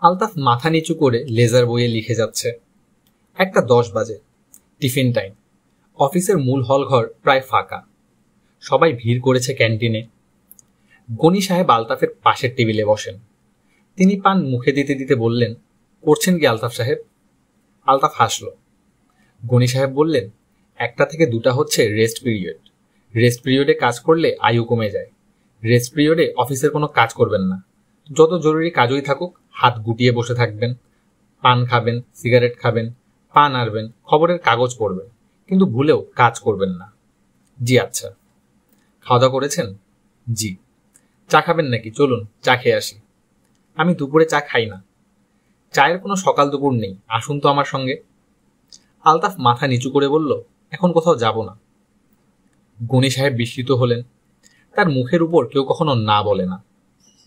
আলতাফ মাথা নিচু করে লেজার বইয়ে লিখে যাচ্ছে। 1:10 বাজে, টিফিন টাইম। অফিসের মূল হলঘর প্রায় ফাঁকা, সবাই ভিড় করেছে ক্যান্টিনে। গনি সাহেব আলতাফের পাশের টেবিলে বসেন। তিনি পান মুখে দিতে দিতে বললেন, করছেন কি আলতাফ সাহেব? আলতাফ হাসল। গনি সাহেব বললেন, 1টা থেকে 2টা হচ্ছে রেস্ট পিরিয়ড। রেস্ট পিরিয়ডে কাজ করলে আয়ু কমে যায়। রেস্ট পিরিয়ডে অফিসের কোনো কাজ করবেন না। যত জরুরি কাজই থাকুক হাত গুটিয়ে বসে থাকবেন, পান খাবেন, সিগারেট খাবেন, পা নাড়বেন, খবরের কাগজ পড়বেন, কিন্তু ভুলেও কাজ করবেন না। জি আচ্ছা। খাওয়া দাওয়া করেছেন? জি। চা খাবেন নাকি? চলুন চা খেয়ে আসি। আমি দুপুরে চা খাই না। চায়ের কোনো সকাল দুপুর নেই, আসুন তো আমার সঙ্গে। আলতাফ মাথা নিচু করে বলল, এখন কোথাও যাব না। গনি সাহেব বিস্মিত হলেন। তার মুখের উপর কেউ কখনো না বলে না।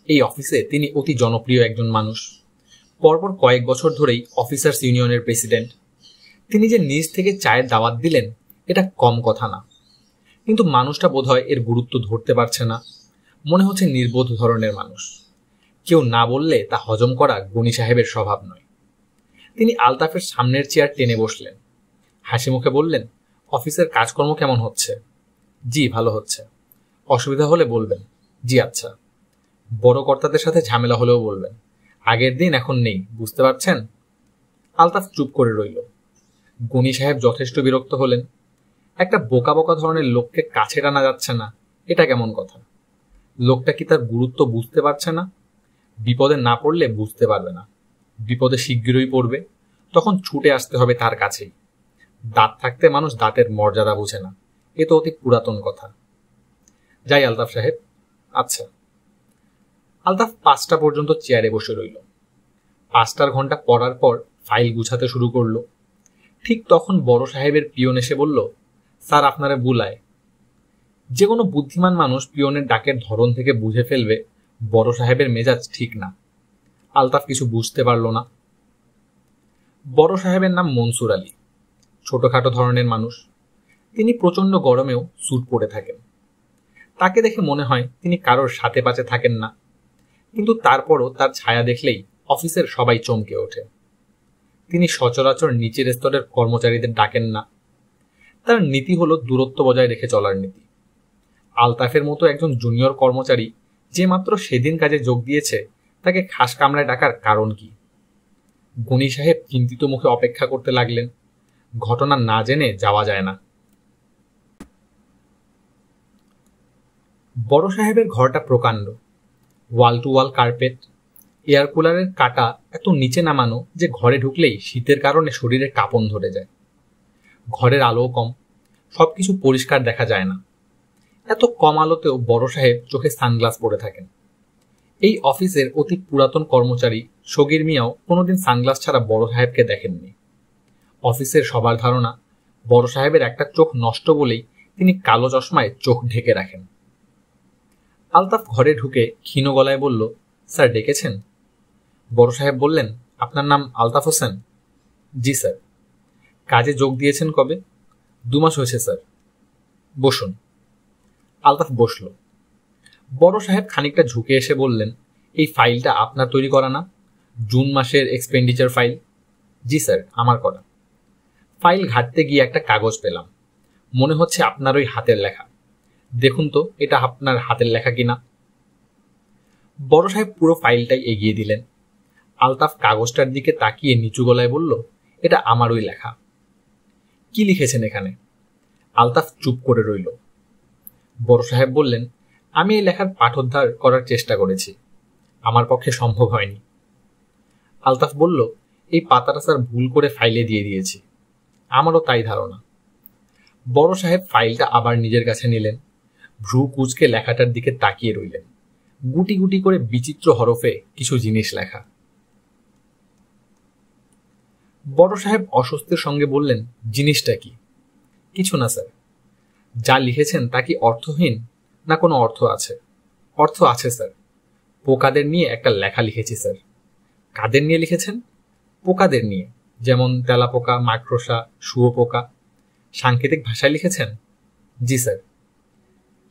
এই অফিসে তিনি অতি জনপ্রিয় একজন মানুষ। পরপর কয়েক বছর ধরেই অফিসার্স ইউনিয়নের প্রেসিডেন্ট। তিনি যে নিজ থেকে চায়ের দাওয়াত দিলেন, এটা কম কথা না। কিন্তু মানুষটা বোধহয় এর গুরুত্ব ধরতে পারছে না। মনে হচ্ছে নির্বোধ ধরনের মানুষ। কেউ না বললে তা হজম করা গনি সাহেবের স্বভাব নয়। তিনি আলতাফের সামনের চেয়ার টেনে বসলেন। হাসি মুখে বললেন, অফিসের কাজকর্ম কেমন হচ্ছে? জি ভালো হচ্ছে। অসুবিধা হলে বলবেন। জি আচ্ছা। বড় কর্তাদের সাথে ঝামেলা হলেও বলবেন। আগের দিন এখন নেই, বুঝতে পারছেন? আলতাফ চুপ করে রইল। গনি সাহেব যথেষ্ট বিরক্ত হলেন। একটা বোকা বোকা ধরনের লোককে কাছে টানা যাচ্ছে না, এটা কেমন কথা? লোকটা কি তার গুরুত্ব বুঝতে পারছে না? বিপদে না পড়লে বুঝতে পারবে না। বিপদে শিগগিরই পড়বে, তখন ছুটে আসতে হবে তার কাছেই। দাঁত থাকতে মানুষ দাঁতের মর্যাদা বুঝে না, এ তো অতি পুরাতন কথা। যাই আলতাফ সাহেব। আচ্ছা। আলতাফ 5টা পর্যন্ত চেয়ারে বসে রইল। 5টার ঘন্টা পড়ার পর ফাইল গুছাতে শুরু করল। ঠিক তখন বড় সাহেবের পিয়ন এসে বলল, স্যার আপনারে বুলায়। যে কোনো বুদ্ধিমান মানুষ পিয়নের ডাকের ধরন থেকে বুঝে ফেলবে বড় সাহেবের মেজাজ ঠিক না। আলতাফ কিছু বুঝতে পারল না। বড় সাহেবের নাম মনসুর আলী। ছোটখাটো ধরনের মানুষ। তিনি প্রচন্ড গরমেও স্যুট পরে থাকেন। তাকে দেখে মনে হয় তিনি কারোর সাথে পাচে থাকেন না, কিন্তু তারপরও তার ছায়া দেখলেই অফিসের সবাই চমকে ওঠে। তিনি সচরাচর নিচের স্তরের কর্মচারীদের ডাকেন না। তার নীতি হলো দূরত্ব বজায় রেখে চলার নীতি। আলতাফের মতো একজন জুনিয়র কর্মচারী যে মাত্র সেদিন কাজে যোগ দিয়েছে, তাকে খাস কামরায় ডাকার কারণ কি? গনি সাহেব চিন্তিত মুখে অপেক্ষা করতে লাগলেন। ঘটনা না জেনে যাওয়া যায় না। বড় সাহেবের ঘরটা প্রকাণ্ড। ওয়াল টু ওয়াল কার্পেট। এয়ার কুলারের কাটা এত নিচে নামানো যে ঘরে ঢুকলেই শীতের কারণে শরীরে কাঁপন ধরে যায়। ঘরের আলো কম, সবকিছু পরিষ্কার দেখা যায় না। এত কম আলোতেও বড় সাহেব চোখে সানগ্লাস পরে থাকেন। এই অফিসের অতি পুরাতন কর্মচারী সগির মিয়াও কোনোদিন সানগ্লাস ছাড়া বড় সাহেবকে দেখেননি। অফিসের সবার ধারণা বড় সাহেবের একটা চোখ নষ্ট বলেই তিনি কালো চশমায় চোখ ঢেকে রাখেন। আলতাফ ঘরে ঢুকে ক্ষীণ গলায় বলল, স্যার ডেকেছেন? বড় সাহেব বললেন, আপনার নাম আলতাফ হোসেন? জি স্যার। কাজে যোগ দিয়েছেন কবে? 2 মাস হয়েছে স্যার। বসুন। আলতাফ বসল। বড় সাহেব খানিকটা ঝুঁকে এসে বললেন, এই ফাইলটা আপনার তৈরি করা না? জুন মাসের এক্সপেন্ডিচার ফাইল। জি স্যার, আমার করা। ফাইল ঘাঁটতে গিয়ে একটা কাগজ পেলাম। মনে হচ্ছে আপনার ওই হাতের লেখা। দেখুন তো এটা আপনার হাতের লেখা কিনা। বড় সাহেব পুরো ফাইলটাই এগিয়ে দিলেন। আলতাফ কাগজটার দিকে তাকিয়ে নিচু গলায় বলল, এটা আমারই লেখা। কি লিখেছেন এখানে? আলতাফ চুপ করে রইল। বড় সাহেব বললেন, আমি এই লেখার পাঠোদ্ধার করার চেষ্টা করেছি, আমার পক্ষে সম্ভব হয়নি। আলতাফ বলল, এই পাতাটা স্যার ভুল করে ফাইলে দিয়ে দিয়েছি। আমারও তাই ধারণা। বড় সাহেব ফাইলটা আবার নিজের কাছে নিলেন। ভ্রু কুঁচকে লেখাটার দিকে তাকিয়ে রইলেন। গুটি গুটি করে বিচিত্র হরফে কিছু জিনিস লেখা। বড় সাহেব অস্বস্তির সঙ্গে বললেন, জিনিসটা কি? কিছু না স্যার। যা লিখেছেন তা কি অর্থহীন, না কোনো অর্থ আছে? অর্থ আছে স্যার। পোকাদের নিয়ে একটা লেখা লিখেছি স্যার। কাদের নিয়ে লিখেছেন? পোকাদের নিয়ে, যেমন তেলাপোকা, মাকড়সা, শুঁয়োপোকা। সাংকেতিক ভাষায় লিখেছেন? জি স্যার।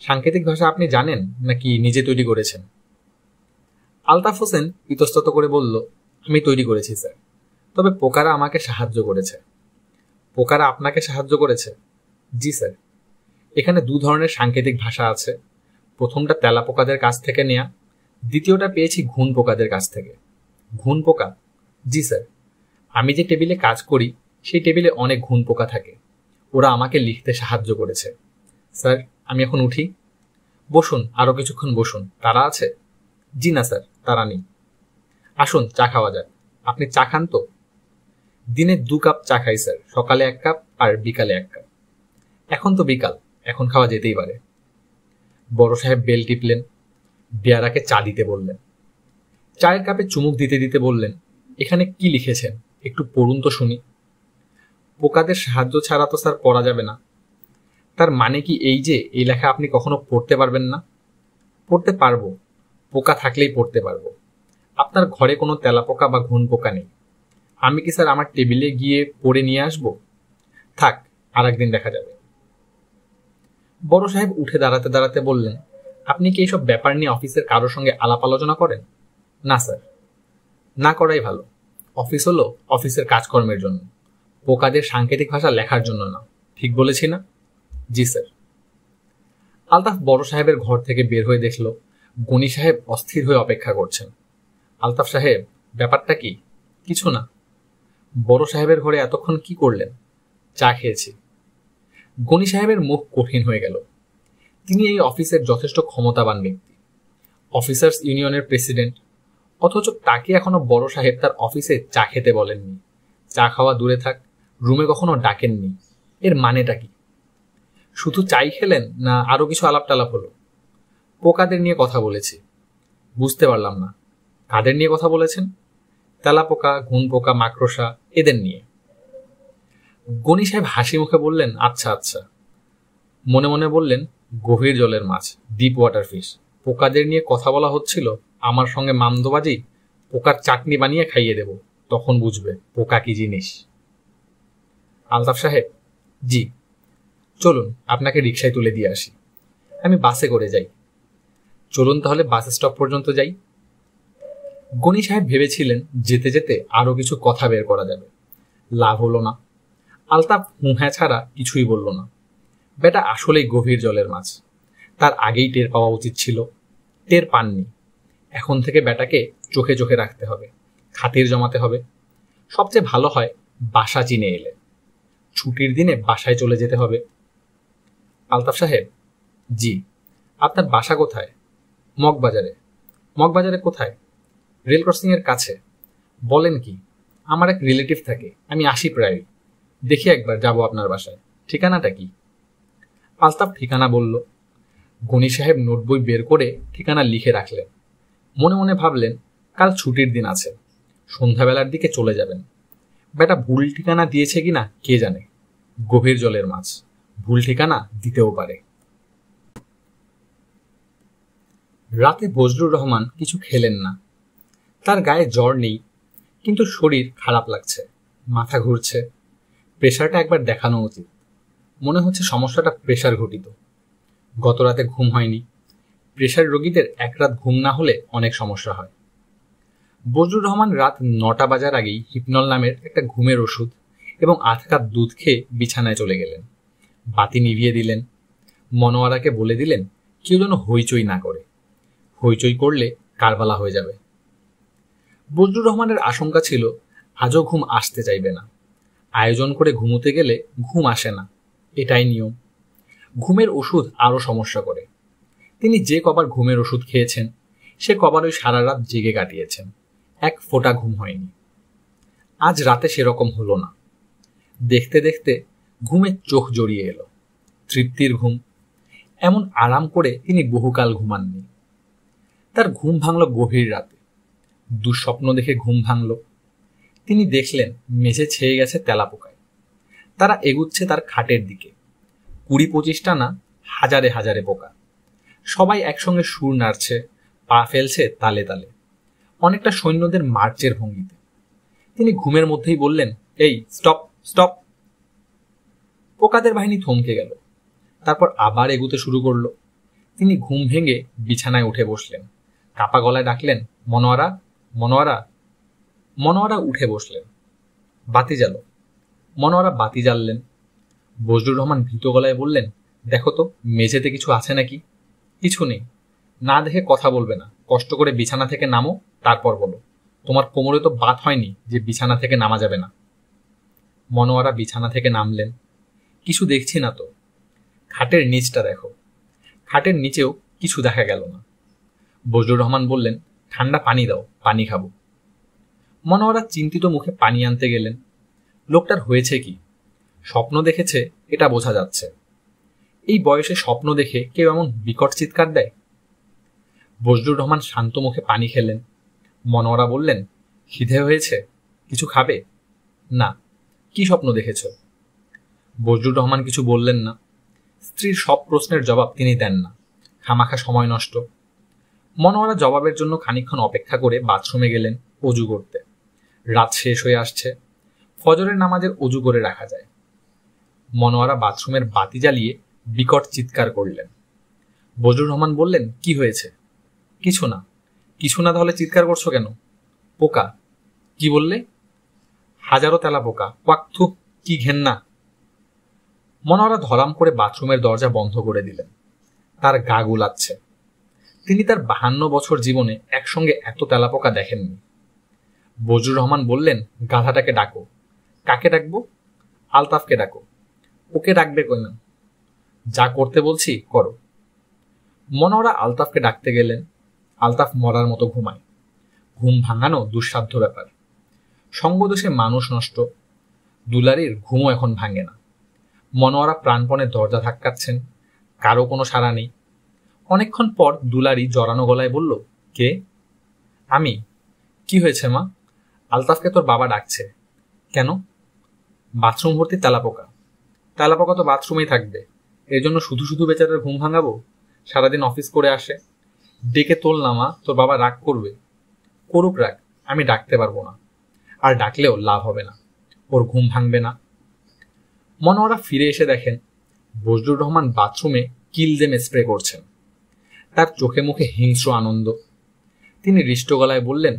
সাংকেতিক ভাষা আপনি জানেন নাকি নিজে তৈরি করেছেন? আলতাফ হোসেন ইতস্তত করে বলল, আমি তৈরি করেছি স্যার, তবে পোকারা আমাকে সাহায্য করেছে। পোকারা আপনাকে সাহায্য করেছে? জি স্যার। এখানে 2 ধরনের সাংকেতিক ভাষা আছে। প্রথমটা তেলা পোকাদের কাছ থেকে নেয়া, দ্বিতীয়টা পেয়েছি ঘুন পোকাদের কাছ থেকে। ঘুন পোকা? জি স্যার। আমি যে টেবিলে কাজ করি সেই টেবিলে অনেক ঘুন পোকা থাকে, ওরা আমাকে লিখতে সাহায্য করেছে। স্যার, আমি এখন উঠি? বসুন, আরো কিছুক্ষণ বসুন। তারা আছে? জি না স্যার, তারা নেই। আসুন চা খাওয়া যাক। আপনি চা খান তো? দিনে 2 কাপ চা খাই স্যার, সকালে 1 কাপ আর বিকালে 1 কাপ। এখন তো বিকাল, এখন খাওয়া যেতেই পারে। বড় সাহেব বেল টিপলেন, বেয়ারাকে চা দিতে বললেন। চায়ের কাপে চুমুক দিতে দিতে বললেন, এখানে কি লিখেছেন একটু পড়ুন তো শুনি। পোকাদের সাহায্য ছাড়া তো স্যার পড়া যাবে না। তার মানে কি এই যে এই লেখা আপনি কখনো পড়তে পারবেন না? পড়তে পারবো, পোকা থাকলেই পড়তে পারবো। আপনার ঘরে কোনো তেলাপোকা বা ঘুন পোকা নেই, আমি কি স্যার আমার টেবিলে গিয়ে পড়ে নিয়ে আসবো? থাক, আর একদিন দেখা যাবে। বড় সাহেব উঠে দাঁড়াতে দাঁড়াতে বললেন, আপনি কি এইসব ব্যাপার নিয়ে অফিসের কারোর সঙ্গে আলাপ আলোচনা করেন? না স্যার। না করাই ভালো। অফিস হলো অফিসের কাজকর্মের জন্য, পোকাদের সাংকেতিক ভাষা লেখার জন্য না। ঠিক বলেছি না? জি স্যার। আলতাফ বড় সাহেবের ঘর থেকে বের হয়ে দেখল গনি সাহেব অস্থির হয়ে অপেক্ষা করছেন। আলতাফ সাহেব, ব্যাপারটা কি? কিছু না। বড় সাহেবের ঘরে এতক্ষণ কি করলেন? চা খেয়েছি। গনি সাহেবের মুখ কঠিন হয়ে গেল। তিনি এই অফিসের যথেষ্ট ক্ষমতাবান ব্যক্তি, অফিসার্স ইউনিয়নের প্রেসিডেন্ট, অথচ তাকে এখনো বড় সাহেব তার অফিসে চা খেতে বলেননি। চা খাওয়া দূরে থাক, রুমে কখনো ডাকেননি। এর মানেটা কি? শুধু চাই খেলেন না আরো কিছু আলাপ টালাপ হলো? পোকাদের নিয়ে কথা বলেছি। বুঝতে পারলাম না, কাদের নিয়ে কথা বলেছেন? তেলাপোকা, ঘুন পোকা, মাকড়সা, এদের নিয়ে। গনি সাহেব হাসি মুখে বললেন, আচ্ছা আচ্ছা। মনে মনে বললেন, গভীর জলের মাছ, ডিপ ওয়াটার ফিশ। পোকাদের নিয়ে কথা বলা হচ্ছিল, আমার সঙ্গে মামদোবাজি, পোকার চাটনি বানিয়ে খাইয়ে দেব, তখন বুঝবে পোকা কি জিনিস। আলতাফ সাহেব, জি। চলুন আপনাকে রিকশায় তুলে দিয়ে আসি। আমি বাসে করে যাই। চলুন তাহলে বাস স্টপ পর্যন্ত যাই। গনি সাহেব ভেবেছিলেন যেতে যেতে আরো কিছু কথা বের করা যাবে। লাভ হলো না। আলতাফ হুঁ-হ্যাঁ ছাড়া কিছুই বলল না। বেটা আসলেই গভীর জলের মাছ, তার আগেই টের পাওয়া উচিত ছিল। টের পাননি। এখন থেকে বেটাকে চোখে চোখে রাখতে হবে, খাতির জমাতে হবে। সবচেয়ে ভালো হয় বাসা চিনে এলে। ছুটির দিনে বাসায় চলে যেতে হবে। আলতাফ সাহেব, জি। আপনার বাসা কোথায়? মগবাজারে। মগবাজারে কোথায়? রেল ক্রসিং এর কাছে। বলেন কি? আমার এক রিলেটিভ থাকে, আমি আসি প্রায়ই। দেখি একবার যাব আপনার বাসায়। ঠিকানাটা কি? আলতাফ ঠিকানা বলল। গনি সাহেব নোটবই বের করে ঠিকানা লিখে রাখলেন। মনে মনে ভাবলেন, কাল ছুটির দিন আছে, সন্ধ্যাবেলার দিকে চলে যাবেন। বেটা ভুল ঠিকানা দিয়েছে কিনা কে জানে। গভীর জলের মাছ, ভুল ঠিকানা দিতেও পারে। রাতে বজলুর রহমান কিছু খেলেন না। তার গায়ে জ্বর নেই, কিন্তু শরীর খারাপ লাগছে, মাথা ঘুরছে। প্রেশারটা একবার দেখানো উচিত। মনে হচ্ছে সমস্যাটা প্রেশার ঘটিত। গত রাতে ঘুম হয়নি। প্রেশার রোগীদের এক রাত ঘুম না হলে অনেক সমস্যা হয়। বজলুর রহমান রাত 9টা বাজার আগেই হিপনল নামের একটা ঘুমের ওষুধ এবং আধ কাপ দুধ খেয়ে বিছানায় চলে গেলেন। বাতি নিভিয়ে দিলেন। মনোয়ারাকে বলে দিলেন কেউ যেন হইচই না করে। হইচই করলে কারবালা হয়ে যাবে। বজলুর রহমানের আশঙ্কা ছিল আজও ঘুম আসতে চাইবে না। আয়োজন করে ঘুমোতে গেলে ঘুম আসে না, এটাই নিয়ম। ঘুমের ওষুধ আরো সমস্যা করে। তিনি যে কবার ঘুমের ওষুধ খেয়েছেন সে কবারই সারা রাত জেগে কাটিয়েছেন, এক ফোঁটা ঘুম হয়নি। আজ রাতে সেরকম হলো না। দেখতে দেখতে ঘুমে চোখ জড়িয়ে এলো। তৃপ্তির ঘুম। এমন আরাম করে তিনি বহুকাল ঘুমাননি। তার ঘুম ভাঙল গভীর রাতে। দুঃস্বপ্ন দেখে ঘুম ভাঙল। তিনি দেখলেন মেঝে ছেয়ে গেছে তেলাপোকায়। তারা এগুচ্ছে তার খাটের দিকে। 20-25টা না, হাজারে হাজারে পোকা। সবাই একসঙ্গে সুর নাড়ছে, পা ফেলছে তালে তালে, অনেকটা সৈন্যদের মার্চের ভঙ্গিতে। তিনি ঘুমের মধ্যেই বললেন, এই স্টপ স্টপ। পোকাদের বাহিনী থমকে গেল। তারপর আবার এগুতে শুরু করলো। তিনি ঘুম ভেঙে বিছানায় উঠে বসলেন। কাপা গলায় ডাকলেন, মনোয়ারা, মনোয়ারা। মনোয়ারা উঠে বসলেন। বাতি জ্বালো। মনোয়ারা বাতি জ্বাললেন। বজলুর রহমান ভীত গলায় বললেন, দেখো তো মেঝেতে কিছু আছে নাকি? কিছু নেই। না দেখে কথা বলবে না, কষ্ট করে বিছানা থেকে নামো, তারপর বলো। তোমার কোমরে তো বাত হয়নি যে বিছানা থেকে নামা যাবে না। মনোয়ারা বিছানা থেকে নামলেন। কিছু দেখছি না তো। খাটের নিচটা দেখো। খাটের নিচেও কিছু দেখা গেল না। বজলুর রহমান বললেন, ঠান্ডা পানি দাও, পানি খাবো। মনোয়ারা চিন্তিত মুখে পানি আনতে গেলেন। লোকটার হয়েছে কি? স্বপ্ন দেখেছে, এটা বোঝা যাচ্ছে। এই বয়সে স্বপ্ন দেখে কেউ এমন বিকট চিৎকার দেয়? বজলুর রহমান শান্ত মুখে পানি খেলেন। মনোয়ারা বললেন, খিদে হয়েছে, কিছু খাবে? না। কি স্বপ্ন দেখেছ? বজলুর রহমান কিছু বললেন না। স্ত্রীর সব প্রশ্নের জবাব তিনি দেন না, খামাখা সময় নষ্ট। মনোয়ারা জবাবের জন্য খানিকক্ষণ অপেক্ষা করে বাথরুমে গেলেন অজু করতে। রাত শেষ হয়ে আসছে, ফজরের নামাজের অজু করে রাখা যায়। মনোয়ারা বাথরুমের বাতি জ্বালিয়ে বিকট চিৎকার করলেন। বজলুর রহমান বললেন, কি হয়েছে? কিছু না। কিছু না তাহলে চিৎকার করছো কেন? পোকা। কি বললে? হাজারো তেলা পোকা। ওয়াক্থু, কি ঘেন্না। মনোয়ারা ধরাম করে বাথরুমের দরজা বন্ধ করে দিলেন। তার গা গুলাচ্ছে। তিনি তার 52 বছর জীবনে একসঙ্গে এত তেলাপোকা দেখেননি। বজলুর রহমান বললেন, গাধাটাকে ডাকো। কাকে ডাকবো? আলতাফকে ডাকো। ওকে ডাকবে কই না? যা করতে বলছি করো। মনোয়ারা আলতাফকে ডাকতে গেলেন। আলতাফ মরার মতো ঘুমায়। ঘুম ভাঙানো দুঃসাধ্য ব্যাপার। সঙ্গদোষে মানুষ নষ্ট। দুলারির ঘুমও এখন ভাঙে না। মনোয়ারা প্রাণপণে দরজা ধাক্কাচ্ছেন, কারো কোনো সাড়া নেই। অনেকক্ষণ পর দুলারি জড়ানো গলায় বলল, কে? আমি। কি হয়েছে মা? আলতাফকে তোর বাবা ডাকছে। কেন? বাথরুম ভর্তি তেলাপোকা। তেলাপোকা তো বাথরুমেই থাকবে, এই জন্য শুধু শুধু বেচারার ঘুম ভাঙাবো? সারাদিন অফিস করে আসে। ডেকে তোল না মা, তোর বাবা রাগ করবে। করুক রাগ, আমি ডাকতে পারবো না। আর ডাকলেও লাভ হবে না, ওর ঘুম ভাঙবে না। মনোয়ারা ফিরে এসে দেখেন বজলুর রহমান বাথরুমে কিলজেম স্প্রে করছেন। তার চোখে মুখে হিংস্র আনন্দ। তিনি হৃষ্ট গলায় বললেন,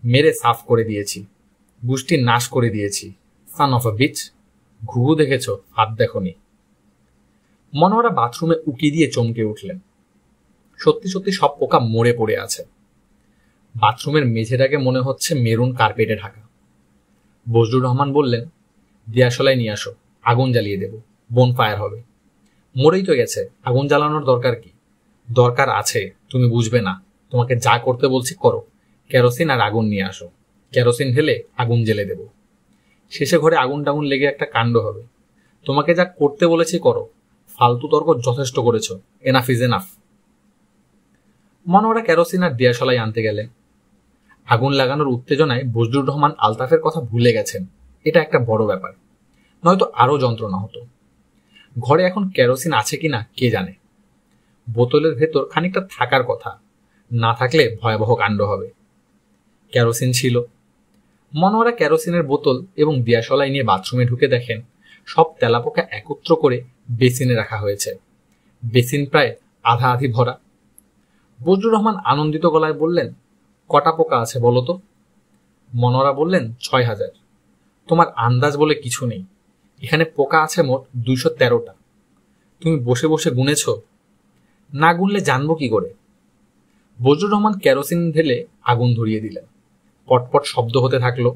মেরে সাফ করে দিয়েছি, গুষ্টি নাশ করে দিয়েছি, সান অফ আ বিচ। ঘুঘু দেখেছ, হাত দেখনি। মনোয়ারা বাথরুমে উকি দিয়ে চমকে উঠলেন। সত্যি সত্যি সব পোকা মরে পড়ে আছে। বাথরুমের মেঝেটাকে মনে হচ্ছে মেরুন কার্পেটে ঢাকা। বজলুর রহমান বললেন, দিয়াশলাই নিয়ে আসো, আগুন জ্বালিয়ে দেব, বোন ফায়ার হবে। মরেই তো গেছে, আগুন জ্বালানোর দরকার কি? দরকার আছে, তুমি বুঝবে না। তোমাকে যা করতে বলছি করো। কেরোসিন আর আগুন নিয়ে আসো। কেরোসিন ঢেলে আগুন জ্বেলে দেব। শেষে ঘরে আগুন টাগুন লেগে একটা কাণ্ড হবে। তোমাকে যা করতে বলেছি করো। ফালতু তর্ক যথেষ্ট করেছ, enough is enough. Monowara kerosene আর দিয়াশলাই আনতে গেলেন। আগুন লাগানোর উত্তেজনায় বজলুর রহমান আলতাফের কথা ভুলে গেছেন। এটা একটা বড় ব্যাপার, নয়তো আরো যন্ত্রণা হতো। ঘরে এখন কেরোসিন আছে কিনা কে জানে। বোতলের ভেতর খানিকটা থাকার কথা, না থাকলে ভয়াবহ কাণ্ড হবে। কেরোসিন ছিল। মনোয়ারা কেরোসিনের বোতল এবং দিয়াশলাই নিয়ে বাথরুমে ঢুকে দেখেন সব তেলাপোকা একত্র করে বেসিনে রাখা হয়েছে। বেসিন প্রায় আধা আধি ভরা। বজলুর রহমান আনন্দিত গলায় বললেন, কটা পোকা আছে বলো তো? মনোয়ারা বললেন, 6000। তোমার আন্দাজ বলে কিছু নেই, এখানে পোকা আছে মোট 213টা। তুমি বসে বসে গুনেছ? না গুনলে জানবো কি করে? বজলুর রহমান কেরোসিন ঢেলে আগুন ধরিয়ে দিলেন। পটপট শব্দ হতে থাকলো।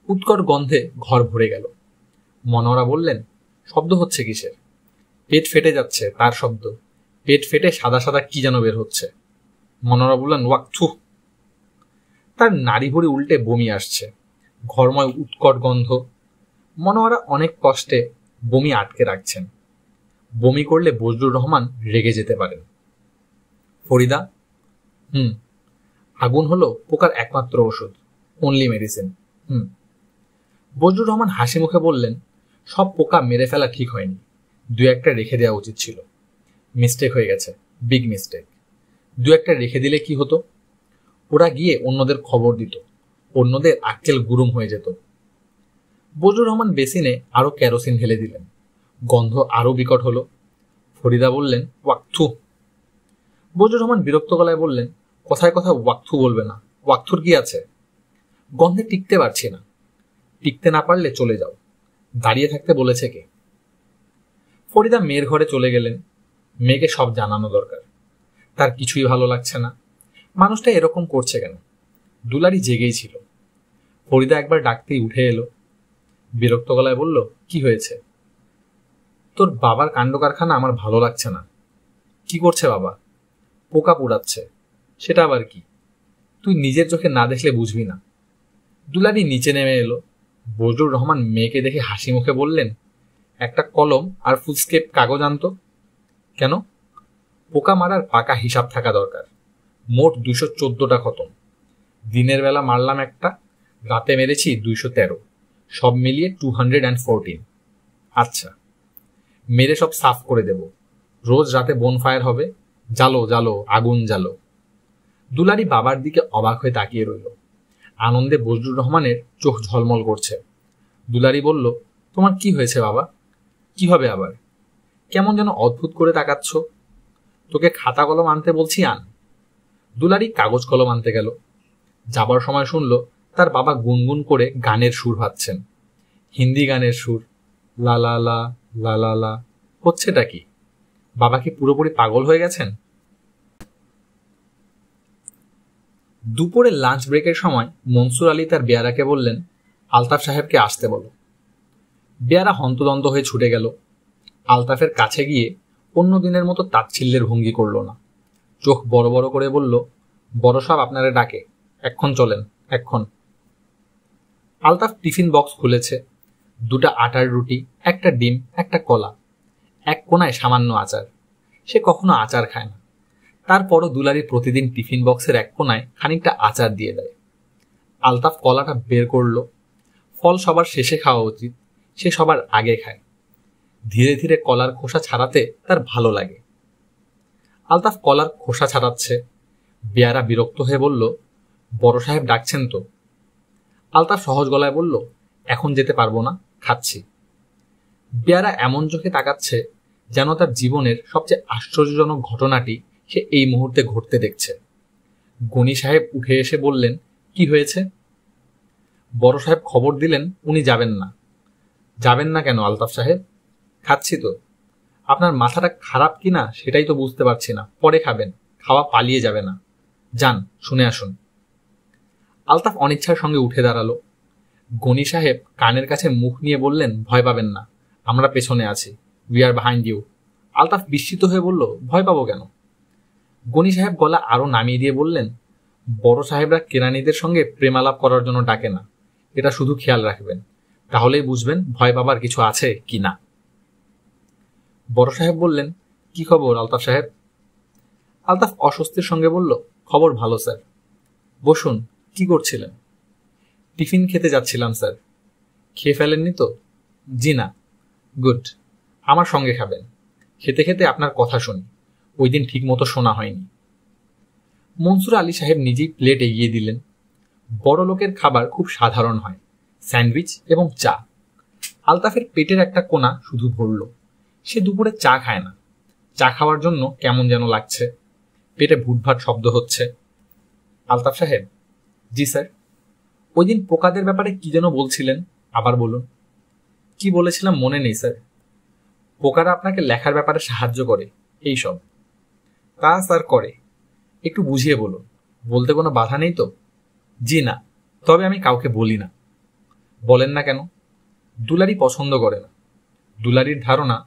উৎকট গন্ধে ঘর ভরে গেল। মনোয়ারা বললেন, শব্দ হচ্ছে কিসের? পেট ফেটে যাচ্ছে, তার শব্দ। পেট ফেটে সাদা সাদা কি যেন বের হচ্ছে। মনোয়ারা বললেন, ওয়াকথু। তার নাড়ি ভুড়ি উল্টে বমি আসছে, ঘরময় উৎকট গন্ধ। মনোয়ারা অনেক কষ্টে বমি আটকে রাখছেন। বমি করলে বজলুর রহমান রেগে যেতে পারেন। ফরিদা? আগুন হলো পোকার একমাত্র ওষুধ, অনলি মেডিসিন। বজলুর রহমান হাসি মুখে বললেন, সব পোকা মেরে ফেলা ঠিক হয়নি, 2-1টা রেখে দেওয়া উচিত ছিল। মিস্টেক হয়ে গেছে, বিগ মিস্টেক। 2-1টা রেখে দিলে কি হতো? ওরা গিয়ে অন্যদের খবর দিত, অন্যদের আক্কেল গুরুম হয়ে যেত। বজলুর রহমান বেসিনে আরো কেরোসিন ঢেলে দিলেন। গন্ধ আরো বিকট হলো। ফরিদা বললেন, ওয়াকথু। বজলুর রহমান বিরক্ত গলায় বললেন, কথায় কথায় ওয়াকথু বলবে না, ওয়াকথুর কি আছে? গন্ধে টিকতে পারছি না। টিকতে না পারলে চলে যাও, দাঁড়িয়ে থাকতে বলেছে কে? ফরিদা মেয়ের ঘরে চলে গেলেন। মেয়েকে সব জানানো দরকার। তার কিছুই ভালো লাগছে না। মানুষটা এরকম করছে কেন? দুলারি জেগেই ছিল। ফরিদা একবার ডাকতেই উঠে এলো। বিরক্ত গলায় বলল, কি হয়েছে? তোর বাবার কাণ্ড কারখানা আমার ভালো লাগছে না। কি করছে বাবা? পোকা পুড়াচ্ছে। সেটা আবার কি? তুই নিজের চোখে না দেখলে বুঝবি না। দুলারি নিচে নেমে এলো। বজলুর রহমান মেয়েকে দেখে হাসি মুখে বললেন, একটা কলম আর ফুলস্কেপ কাগজ আনতো। কেন? পোকা মারার পাকা হিসাব থাকা দরকার। মোট 214টা খতম। দিনের বেলা মারলাম একটা, রাতে মেরেছি 213, সব মিলিয়ে 214। আচ্ছা, মেরে সব সাফ করে দেব। রোজ রাতে বনফায়ার হবে। জ্বালো জ্বালো, আগুন জ্বালো। দুলারি বাবার দিকে অবাক হয়ে তাকিয়ে রইল। আনন্দে বজলুর রহমানের চোখ ঝলমল করছে। দুলারি বলল, তোমার কি হয়েছে বাবা? কি হবে আবার? কেমন যেন অদ্ভুত করে তাকাচ্ছ। তোকে খাতা কলম আনতে বলছি, আন। দুলারি কাগজ কলম আনতে গেল। যাবার সময় শুনল তার বাবা গুনগুন করে গানের সুর ভাবছেন। হিন্দি গানের সুর। লা লা লা লা লা লা। হচ্ছেটা কি? বাবা কি পুরোপুরি পাগল হয়ে গেছেন? দুপুরে লাঞ্চ ব্রেকের সময় মনসুর আলী তার বেয়ারাকে বললেন, আলতাফ সাহেবকে আসতে বলো। বেয়ারা হন্তদন্ত হয়ে ছুটে গেল। আলতাফের কাছে গিয়ে অন্য দিনের মতো তাচ্ছিল্যের ভঙ্গি করল না। চোখ বড় বড় করে বলল, বড় সাহেব আপনারে ডাকে, এক্ষণ চলেন, এক্ষণ। আলতাফ টিফিন বক্স খুলেছে। 2টা আটার রুটি, একটা ডিম, একটা কলা, এক কোনায় সামান্য আচার। সে কখনো আচার খায় না। তারপরও দুলারি প্রতিদিন টিফিন বক্সের এক কোনায় খানিকটা আচার দিয়ে দেয়। আলতাফ কলাটা বের করল। ফল সবার শেষে খাওয়া উচিত, সে সবার আগে খায়। ধীরে ধীরে কলার খোসা ছাড়াতে তার ভালো লাগে। আলতাফ কলার খোসা ছাড়াচ্ছে। বেয়ারা বিরক্ত হয়ে বলল, বড় সাহেব ডাকছেন তো। আলতাফ সহজ গলায় বলল, এখন যেতে পারবো না, খাচ্ছি। বেয়ারা এমন চোখে তাকাচ্ছে যেন তার জীবনের সবচেয়ে আশ্চর্যজনক ঘটনাটি সে এই মুহূর্তে ঘটতে দেখছে। গনি সাহেব উঠে এসে বললেন, কি হয়েছে? বড় সাহেব খবর দিলেন উনি যাবেন না। যাবেন না কেন আলতাফ সাহেব? খাচ্ছি তো। আপনার মাথাটা খারাপ কিনা সেটাই তো বুঝতে পারছি না। পরে খাবেন, খাওয়া পালিয়ে যাবে না। যান, শুনে আসুন। আলতাফ অনিচ্ছার সঙ্গে উঠে দাঁড়ালো। গনি সাহেব কানের কাছে মুখ নিয়ে বললেন, ভয় পাবেন না, আমরা পেছনে আছি। We are behind you. Altaf বিস্মিত হয়ে বলল, ভয় পাবো কেন? গনি সাহেব গলা আরো নামিয়ে দিয়ে বললেন, বড় সাহেবরা কেরানিদের সঙ্গে প্রেমালাপ করার জন্য ডাকে না। এটা শুধু খেয়াল রাখবেন, তাহলেই বুঝবেন ভয় পাবার কিছু আছে কি না। বড় সাহেব বললেন, কি খবর আলতাফ সাহেব? আলতাফ অস্বস্তির সঙ্গে বলল, খবর ভালো স্যার। বসুন। কি করছিলেন? টিফিন খেতে যাচ্ছিলাম স্যার। খেয়ে ফেলেননি তো? জি না। গুড, আমার সঙ্গে খাবেন। খেতে খেতে আপনার কথা শুনি। ওই দিন ঠিক মতো শোনা হয়নি। মনসুর আলী সাহেব নিজেই প্লেট এগিয়ে দিলেন। বড় লোকের খাবার খুব সাধারণ হয়, স্যান্ডউইচ এবং চা। আলতাফের পেটের একটা কোণা শুধু ভরল। সে দুপুরে চা খায় না। চা খাওয়ার জন্য কেমন যেন লাগছে। পেটে ভুটভাট শব্দ হচ্ছে। আলতাফ সাহেব। জি স্যার। ওই দিন পোকাদের ব্যাপারে কি যেন বলছিলেন, আবার বলুন। কি বলেছিলাম মনে নেই স্যার। পোকারা আপনাকে লেখার ব্যাপারে সাহায্য করে, এই সব। তা স্যার করে। একটু বুঝিয়ে বলুন। বলতে কোনো বাধা নেই তো? জি না, তবে আমি কাউকে বলি না। বলেন না কেন? দুলারি পছন্দ করে না। দুলারির ধারণা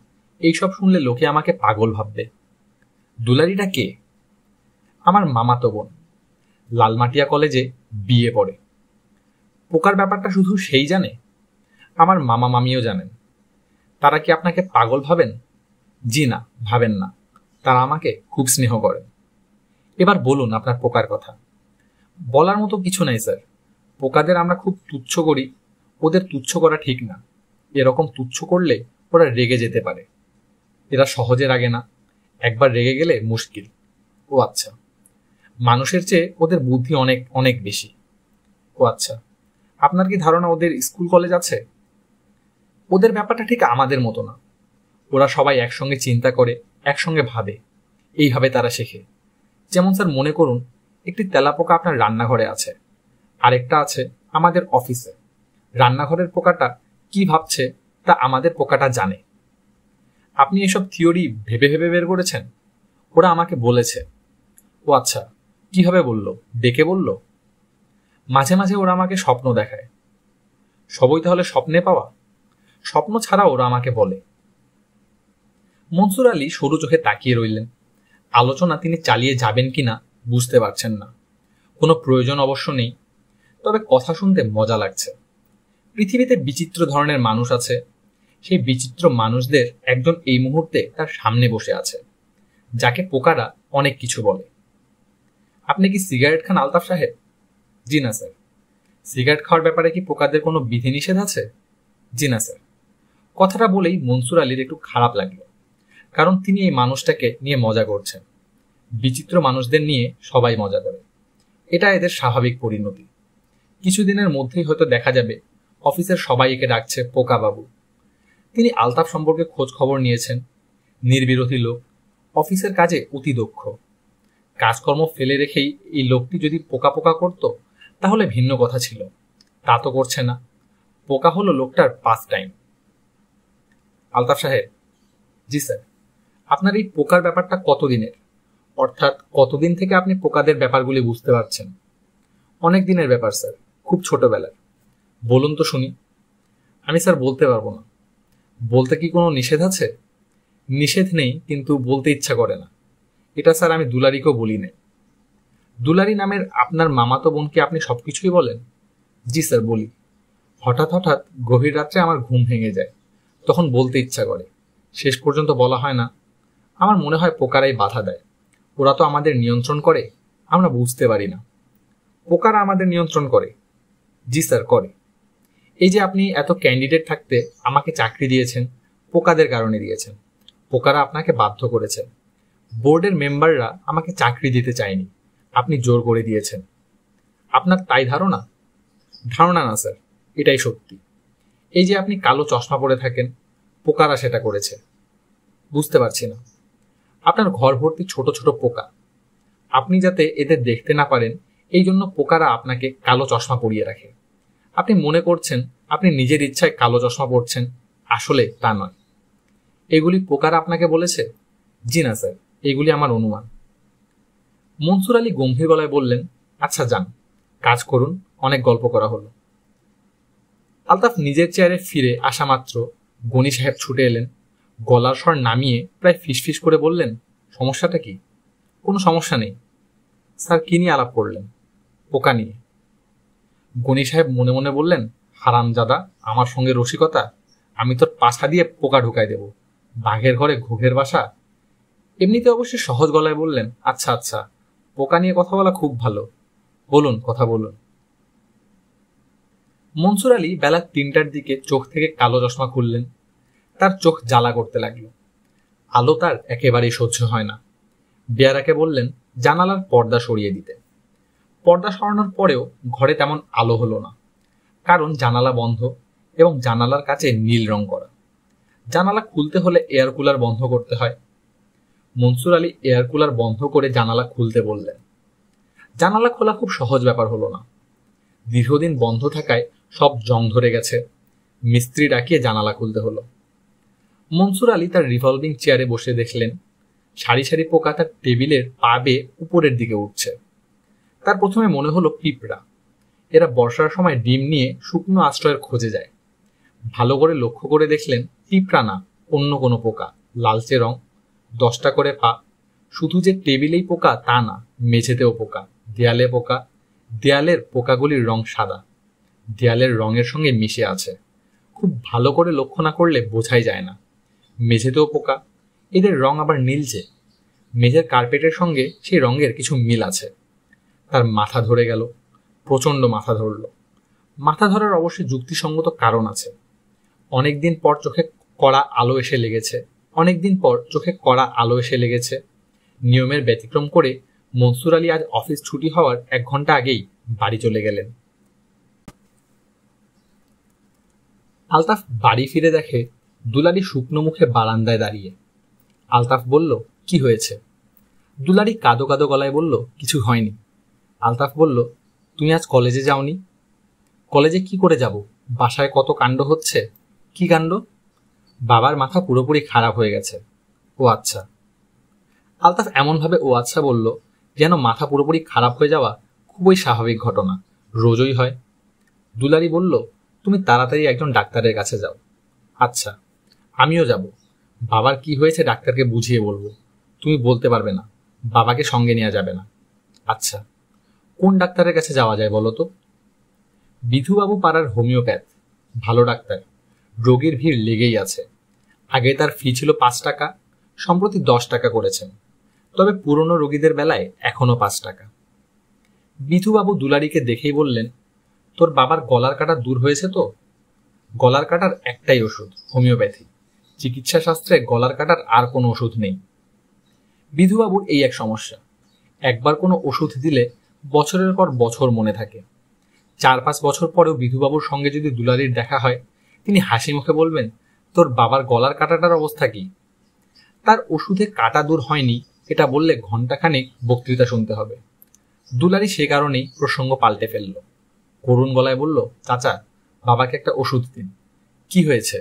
এইসব শুনলে লোকে আমাকে পাগল ভাববে। দুলারিটা কে? আমার মামাতো বোন। লালমাটিয়া কলেজে বিএ পড়ে। পোকার ব্যাপারটা শুধু সেই জানে? আমার মামা মামিও জানেন। তারা কি আপনাকে পাগল ভাবেন? জি না, ভাবেন না। তারা আমাকে খুব স্নেহ করেন। এবার বলুন আপনার পোকার কথা। বলার মতো কিছু নেই স্যার। পোকাদের আমরা খুব তুচ্ছ করি। ওদের তুচ্ছ করা ঠিক না। এরকম তুচ্ছ করলে ওরা রেগে যেতে পারে। এরা সহজে রাগে না, একবার রেগে গেলে মুশকিল। ও আচ্ছা, মানুষের চেয়ে ওদের বুদ্ধি অনেক অনেক বেশি। ও আচ্ছা, আপনার কি ধারণা ওদের স্কুল কলেজ আছে? ওদের ব্যাপারটা ঠিক আমাদের মতো না। ওরা সবাই একসঙ্গে চিন্তা করে, একসঙ্গে ভাবে। এইভাবে তারা শেখে। যেমন স্যার মনে করুন, একটি তেলাপোকা আপনার রান্নাঘরে আছে, আরেকটা আছে আমাদের অফিসে রান্নাঘরের পোকাটা কি ভাবছে তা আমাদের পোকাটা জানে। আপনি এসব থিওরি ভেবে ভেবে বের করেছেন? ওরা আমাকে বলেছে। ও আচ্ছা, কিভাবে বলল? ডেকে বলল? মাঝে মাঝে ওরা আমাকে স্বপ্ন দেখায়। সবই তাহলে স্বপ্নে পাওয়া? স্বপ্ন ছাড়া ওরা আমাকে বলে। মনসুর আলী সরু চোখে তাকিয়ে রইলেন। আলোচনা তিনি চালিয়ে যাবেন কিনা বুঝতে পারছেন না। কোনো প্রয়োজন অবশ্য নেই, তবে কথা শুনতে মজা লাগছে। পৃথিবীতে বিচিত্র ধরনের মানুষ আছে। সেই বিচিত্র মানুষদের একজন এই মুহূর্তে তার সামনে বসে আছে, যাকে পোকারা অনেক কিছু বলে। আপনি কি সিগারেট খান আলতাফ সাহেব? জি না স্যার। সিগারেট খাওয়ার ব্যাপারে কি পোকাদের কোনো বিধিনিষেধ আছে? জি না স্যার। কথাটা বলেই মনসুর আলীর একটু খারাপ লাগলো, কারণ তিনি এই মানুষটাকে নিয়ে মজা করছেন। বিচিত্র মানুষদের নিয়ে সবাই মজা করে, এটা এদের স্বাভাবিক পরিণতি। কিছুদিনের মধ্যেই হয়তো দেখা যাবে অফিসের সবাই একে ডাকছে পোকা বাবু। তিনি আলতাফ সম্পর্কে খোঁজ খবর নিয়েছেন। নির্বিরোধী লোক, অফিসের কাজে অতি দক্ষ। কাজকর্ম ফেলে রেখেই এই লোকটি যদি পোকা পোকা করত তাহলে ভিন্ন কথা ছিল। তা তো করছে না। পোকা হলো লোকটার পাস টাইম। আলতাফ সাহেব। জি স্যার। আপনার এই পোকার ব্যাপারটা কতদিনের? অর্থাৎ কতদিন থেকে আপনি পোকাদের ব্যাপারগুলি বুঝতে পারছেন? অনেক দিনের ব্যাপার স্যার, খুব ছোটবেলার। বলুন তো শুনি। আমি স্যার বলতে পারবো না। বলতে কি কোনো নিষেধ আছে? নিষেধ নেই, কিন্তু বলতে ইচ্ছা করে না। এটা স্যার আমি দুলারিকেও বলি না। দুলারি নামের আপনার মামাতো বোনকে আপনি সবকিছুই বলেন? জি স্যার বলি। হঠাৎ হঠাৎ গভীর রাত্রে আমার ঘুম ভেঙে যায়, তখন বলতে ইচ্ছা করে। শেষ পর্যন্ত বলা হয় না। আমার মনে হয় পোকারাই বাধা দেয়। ওরা তো আমাদের নিয়ন্ত্রণ করে, আমরা বুঝতে পারি না। পোকারা আমাদের নিয়ন্ত্রণ করে? জি স্যার করে। এই যে আপনি এত ক্যান্ডিডেট থাকতে আমাকে চাকরি দিয়েছেন, পোকাদের কারণে দিয়েছেন। পোকারা আপনাকে বাধ্য করেছে। বোর্ডের মেম্বাররা আমাকে চাকরি দিতে চায়নি, আপনি জোর করে দিয়েছেন। আপনার তাই ধারণা? ধারণা না স্যার, এটাই সত্যি। এই যে আপনি কালো চশমা পরে থাকেন, পোকারা সেটা করেছে। বুঝতে পারছি না। আপনার ঘর ভর্তি ছোট ছোট পোকা। আপনি যাতে এদের দেখতে না পারেন এই জন্য পোকারা আপনাকে কালো চশমা পরিয়ে রাখে। আপনি মনে করছেন আপনি নিজের ইচ্ছায় কালো চশমা পরছেন, আসলে তা নয়। এগুলি পোকারা আপনাকে বলেছে? জি না স্যার, এগুলি আমার অনুমান। মনসুর আলী গম্ভীর গলায় বললেন, আচ্ছা যান, কাজ করুন, অনেক গল্প করা হলো। আলতাফ নিজের চেয়ারে ফিরে আসা মাত্র গনি সাহেব ছুটে এলেন। গলার স্বর নামিয়ে প্রায় ফিসফিস করে বললেন, সমস্যাটা কি? কোনো সমস্যা নেই। স্যার কি নিয়ে আলাপ করলেন? পোকা নিয়ে। গনি সাহেব মনে মনে বললেন, হারামজাদা, আমার সঙ্গে রসিকতা? আমি তোর পাছা দিয়ে পোকা ঢুকাই দেব। বাঘের ঘরে ঘুঘের বাসা। এমনিতে অবশ্যই সহজ গলায় বললেন, আচ্ছা আচ্ছা, পোকা নিয়ে কথা বলা খুব ভালো, বলুন, কথা বলুন। মনসুর আলী বেলা ৩টার দিকে চোখ থেকে কালো চশমা খুললেন। তার চোখ জ্বালা করতে লাগলো। আলো তার একেবারেই সহ্য হয় না। বেয়ারাকে বললেন জানালার পর্দা সরিয়ে দিতে। পর্দা সরানোর পরেও ঘরে তেমন আলো হলো না, কারণ জানালা বন্ধ এবং জানালার কাছে নীল রং করা। জানালা খুলতে হলে এয়ার কুলার বন্ধ করতে হয়। মনসুর আলী এয়ার কুলার বন্ধ করে জানালা খুলতে বললেন। জানালা খোলা খুব সহজ ব্যাপার হলো না। দীর্ঘদিন বন্ধ থাকায় সব জং ধরে গেছে। মিস্ত্রি ডাকিয়ে জানালা খুলতে হলো। মনসুর আলী তার রিভলভিং চেয়ারে বসে দেখলেন সারি সারি পোকা তার টেবিলের পা বেয়ে উপরের দিকে উঠছে। তার প্রথমে মনে হলো পিঁপড়া। এরা বর্ষার সময় ডিম নিয়ে শুকনো আশ্রয়ের খোঁজে যায়। ভালো করে লক্ষ্য করে দেখলেন পিঁপড়া না, অন্য কোনো পোকা, লালচে রং, 10টা করে পা। শুধু যে টেবিলেই পোকা তা না, মেঝেতেও পোকা, দেয়ালে পোকা। দেয়ালের পোকাগুলির রং সাদা, দেয়ালের রঙের সঙ্গে মিশে আছে। খুব ভালো করে লক্ষ্য না করলে বোঝাই যায় না। মেঝেতেও পোকা, এদের রং আবার নীলচে। মেঝের কার্পেটের সঙ্গে সেই রঙের কিছু মিল আছে। তার মাথা ধরে গেল, প্রচণ্ড মাথা ধরল। মাথা ধরার অবশ্যই যুক্তিসঙ্গত কারণ আছে। অনেকদিন পর চোখে কড়া আলো এসে লেগেছে। নিয়মের ব্যতিক্রম করে মনসুর আলী আজ অফিস ছুটি হওয়ার 1 ঘন্টা আগেই বাড়ি চলে গেলেন। আলতাফ বাড়ি ফিরে দেখে দুলারি শুকনো মুখে বারান্দায় দাঁড়িয়ে। আলতাফ বলল, কি হয়েছে? দুলারি কাদো কাদো গলায় বলল, কিছু হয়নি। আলতাফ বলল, তুমি আজ কলেজে যাওনি? কলেজে কি করে যাব? বাসায় কত কাণ্ড হচ্ছে। কি কাণ্ড? বাবার মাথা পুরোপুরি খারাপ হয়ে গেছে। ও আচ্ছা। আলতাফ এমনভাবে ও আচ্ছা বলল যেন মাথা পুরোপুরি খারাপ হয়ে যাওয়া খুবই স্বাভাবিক ঘটনা, রোজই হয়। দুলারি বলল, তুমি তাড়াতাড়ি একজন ডাক্তারের কাছে যাও। আচ্ছা, আমিও যাব। বাবার কি হয়েছে ডাক্তারকে বুঝিয়ে বলবো। তুমি বলতে পারবে না, বাবাকে সঙ্গে নেওয়া যাবে না। আচ্ছা, কোন ডাক্তারের কাছে যাওয়া যায় বলো তো? বিধুবাবু পাড়ার হোমিওপ্যাথ, ভালো ডাক্তার। রোগীর ভিড় লেগেই আছে। আগে তার ফি ছিল 5 টাকা, সম্প্রতি 10 টাকা করেছেন। তবে পুরনো রোগীদের বেলায় এখনো 5 টাকা। বিধুবাবু দুলারিকে দেখেই বললেন, তোর বাবার গলার কাটা দূর হয়েছে তো? গলার কাটার একটাই ওষুধ, হোমিওপ্যাথি। চিকিৎসা শাস্ত্রে গলার কাটার আর কোনো ওষুধ নেই। বিধুবাবুর এই এক সমস্যা, একবার কোনো ওষুধ দিলে বছরের পর বছর মনে থাকে। 4-5 বছর পরেও বিধুবাবুর সঙ্গে যদি দুলারির দেখা হয়, তিনি হাসি মুখে বলবেন, তোর বাবার গলার কাটাটার অবস্থা কি? তার ওষুধে কাটা দূর হয়নি এটা বললে ঘণ্টাখানেক বক্তৃতা শুনতে হবে। দুলারি সে কারণেই প্রসঙ্গ পাল্টে ফেলল। করুণ গলায় বলল, চাচা, বাবাকে একটা ওষুধ দিন। কি হয়েছে?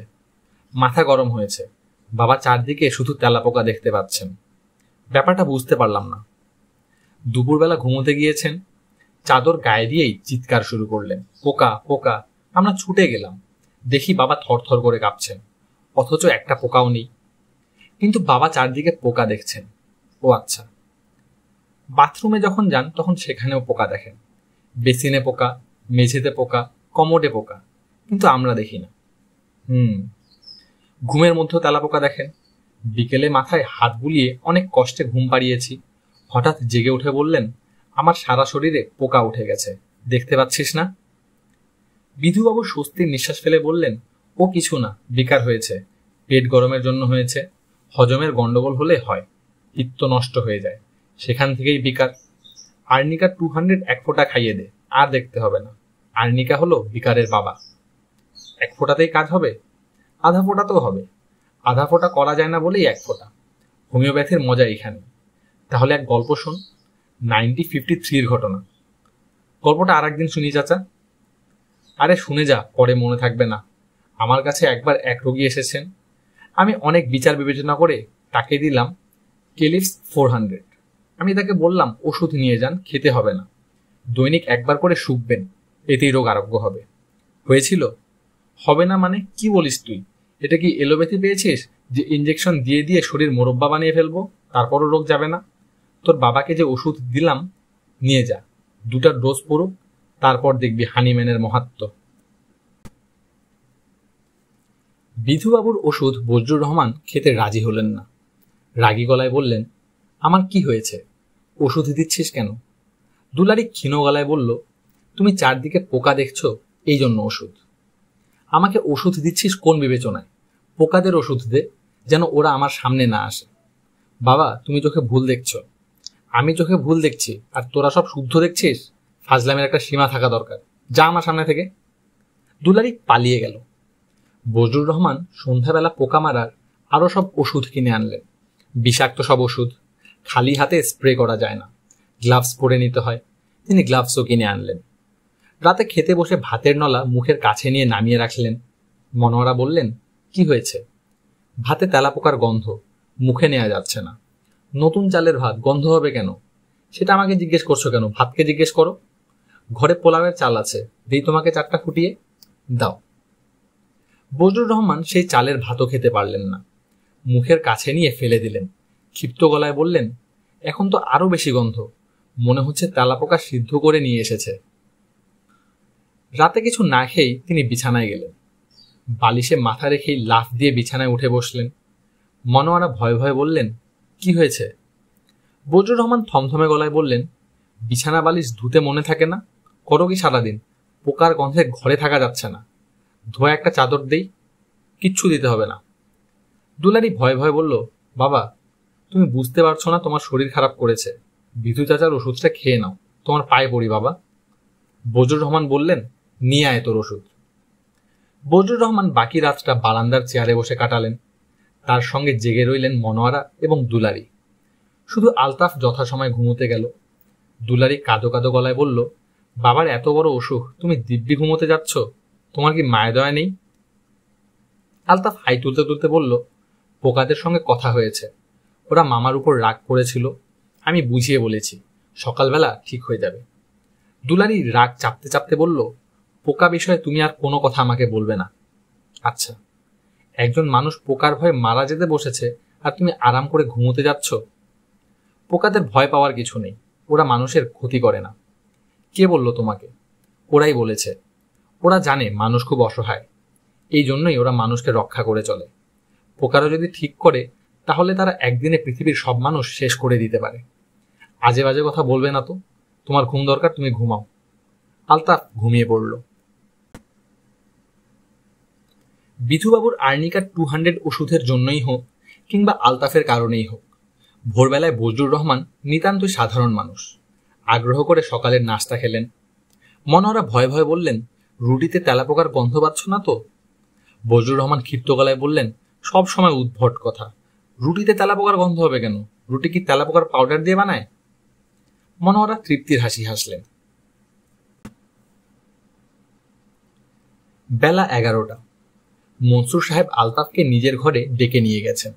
মাথা গরম হয়েছে। বাবা চারদিকে শুধু তেলাপোকা দেখতে পাচ্ছেন। ব্যাপারটা বুঝতে পারলাম না। দুপুরবেলা ঘুমোতে গিয়েছেন, চাদর গায়ে দিয়েই চিৎকার শুরু করলেন, পোকা পোকা। আমরা ছুটে গেলাম, দেখি বাবা থরথর করে কাঁপছেন, অথচ একটা পোকাও নেই। কিন্তু বাবা চারদিকে পোকা দেখছেন। ও আচ্ছা। বাথরুমে যখন যান তখন সেখানেও পোকা দেখেন। বেসিনে পোকা, মেঝেতে পোকা, কমোডে পোকা, কিন্তু আমরা দেখি না। ঘুমের মধ্যেও তেলাপোকা দেখেন। বিকেলে মাথায় হাত বুলিয়ে অনেক কষ্টে ঘুম পাড়িয়েছি। হঠাৎ জেগে উঠে বললেন, আমার সারা শরীরে পোকা উঠে গেছে, দেখতে পাচ্ছিস না? বিধুবাবু স্বস্তির নিঃশ্বাস ফেলে বললেন, ও কিছু না, বিকার হয়েছে। পেট গরমের জন্য হয়েছে। হজমের গন্ডগোল হলে হয়, পিত্ত নষ্ট হয়ে যায়, সেখান থেকেই বিকার। আর্নিকা 200 এক ফোঁটা খাইয়ে দে, আর দেখতে হবে না। আর্নিকা হলো বিকারের বাবা। এক ফোঁটাতেই কাজ হবে? আধা ফোঁটাতেও হবে। আধা ফোঁটা করা যায় না বলেই এক ফোঁটা। হোমিওপ্যাথির মজা এখানে। তাহলে এক গল্প শোন, 1953 ঘটনা। গল্পটা আর একদিন শুনি চাচা। আরে শুনে যা, পরে মনে থাকবে না। আমার কাছে একবার এক রোগী এসেছেন। আমি অনেক বিচার বিবেচনা করে তাকে দিলাম কেলিফস 400। আমি তাকে বললাম, ওষুধ নিয়ে যান, খেতে হবে না, দৈনিক একবার করে শুকবেন, এতেই রোগ আরোগ্য হবে। হয়েছিল? হবে না মানে কি বলিস তুই? এটা কি এলোপ্যাথি পেয়েছিস যে ইঞ্জেকশন দিয়ে দিয়ে শরীর মোরব্বা বানিয়ে ফেলবো, তারপরও রোগ যাবে না? তোর বাবাকে যে ওষুধ দিলাম, নিয়ে যা, 2টা ডোজ পড়ুক, তারপর দেখবি হানিম্যানের মাহাত্ম্য। বিধুবাবুর ওষুধ বজরুর রহমান খেতে রাজি হলেন না। রাগী গলায় বললেন, আমার কি হয়েছে? ওষুধ দিচ্ছিস কেন? দুলারি ক্ষীণ গলায় বলল, তুমি চারদিকে পোকা দেখছো, এই জন্য ওষুধ। আমাকে ওষুধ দিচ্ছিস কোন বিবেচনায়? পোকাদের ওষুধ দে, যেন ওরা আমার সামনে না আসে। বাবা, তুমি চোখে ভুল দেখছো। আমি চোখে ভুল দেখছি আর তোরা সব শুদ্ধ দেখছিস? ফাজলামের একটা সীমা থাকা দরকার। যা আমার সামনে থেকে। দুলারি পালিয়ে গেল। বজরুর রহমান সন্ধ্যাবেলা পোকা মারার আরো সব ওষুধ কিনে আনলেন। বিষাক্ত সব ওষুধ, খালি হাতে স্প্রে করা যায় না, গ্লাভস পরে নিতে হয়। তিনি গ্লাভসও কিনে আনলেন। রাতে খেতে বসে ভাতের নলা মুখের কাছে নিয়ে নামিয়ে রাখলেন। মনোয়ারা বললেন, কি হয়েছে? ভাতে তেলাপোকার গন্ধ, মুখে নেওয়া যাচ্ছে না। নতুন চালের ভাত, গন্ধ হবে কেন? সেটা আমাকে জিজ্ঞেস করছো কেন? ভাতকে জিজ্ঞেস করো। ঘরে পোলাওয়ের চাল আছে, দিই তোমাকে 4টা ফুটিয়ে দাও। বজরুর রহমান সেই চালের ভাতও খেতে পারলেন না, মুখের কাছে নিয়ে ফেলে দিলেন। ক্ষিপ্ত গলায় বললেন, এখন তো আরো বেশি গন্ধ, মনে হচ্ছে তেলাপোকা সিদ্ধ করে নিয়ে এসেছে। রাতে কিছু না খেয়েই তিনি বিছানায় গেলেন। বালিশে মাথা রেখেই লাফ দিয়ে বিছানায় উঠে বসলেন। মনোয়ারা ভয়ে ভয়ে বললেন, কি হয়েছে? বজরুর রহমান থমথমে গলায় বললেন, বিছানা বালিশ ধুতে মনে থাকে না? করো কি সারাদিন? পোকার গন্ধে ঘরে থাকা যাচ্ছে না। ধোয়া একটা চাদর দেই? কিচ্ছু দিতে হবে না। দুলারি ভয়ে ভয়ে বলল, বাবা, তুমি বুঝতে পারছো না তোমার শরীর খারাপ করেছে। বিধু চাচার ওষুধটা খেয়ে নাও, তোমার পায়ে পড়ি বাবা। বজরুর রহমান বললেন, নিয়ে আয় তোর ওষুধ। বজরুর রহমান বাকি রাতটা বারান্দার চেয়ারে বসে কাটালেন। তার সঙ্গে জেগে রইলেন মনোয়ারা এবং দুলারি। শুধু আলতাফ যথাসময়ে ঘুমোতে গেল। দুলারি কাঁদো কাঁদো গলায় বলল, বাবার এত বড় অসুখ, তুমি দিব্যি ঘুমোতে যাচ্ছ? তোমার কি মায়া দয়া নেই? আলতাফ হাই তুলতে তুলতে বলল, পোকাদের সঙ্গে কথা হয়েছে, ওরা মামার উপর রাগ করেছিল, আমি বুঝিয়ে বলেছি, সকালবেলা ঠিক হয়ে যাবে। দুলারি রাগ চাপতে চাপতে বলল, পোকা বিষয়ে তুমি আর কোনো কথা আমাকে বলবে না। আচ্ছা, একজন মানুষ পোকার ভয়ে মারা যেতে বসেছে আর তুমি আরাম করে ঘুমোতে যাচ্ছ? পোকাদের ভয় পাওয়ার কিছু নেই, ওরা মানুষের ক্ষতি করে না। কে বলল তোমাকে? ওরাই বলেছে। ওরা জানে মানুষ খুব অসহায়, এই জন্যই ওরা মানুষকে রক্ষা করে চলে। পোকারা যদি ঠিক করে, তাহলে তারা একদিনে পৃথিবীর সব মানুষ শেষ করে দিতে পারে। আজে বাজে কথা বলবে না তো, তোমার ঘুম দরকার, তুমি ঘুমাও। আলতাফ ঘুমিয়ে পড়ল। বিধুবাবুর আর্নিকা 200 ওষুধের জন্যই হোক কিংবা আলতাফের কারণেই হোক, ভোরবেলায় বজলুর রহমান নিতান্তই সাধারণ মানুষ। আগ্রহ করে সকালের নাস্তা খেলেন। মনোহরা ভয়ে ভয়ে বললেন, রুটিতে তেলাপোকার গন্ধ পাচ্ছ না তো? বজলুর রহমান ক্ষিপ্ত গলায় বললেন, সব সময় উদ্ভট কথা, রুটিতে তেলাপোকার গন্ধ হবে কেন? রুটি কি তেলাপোকার পাউডার দিয়ে বানায়? মনোহরা তৃপ্তির হাসি হাসলেন। বেলা 11টা। মনসুর সাহেব আলতাফকে নিজের ঘরে ডেকে নিয়ে গেছেন।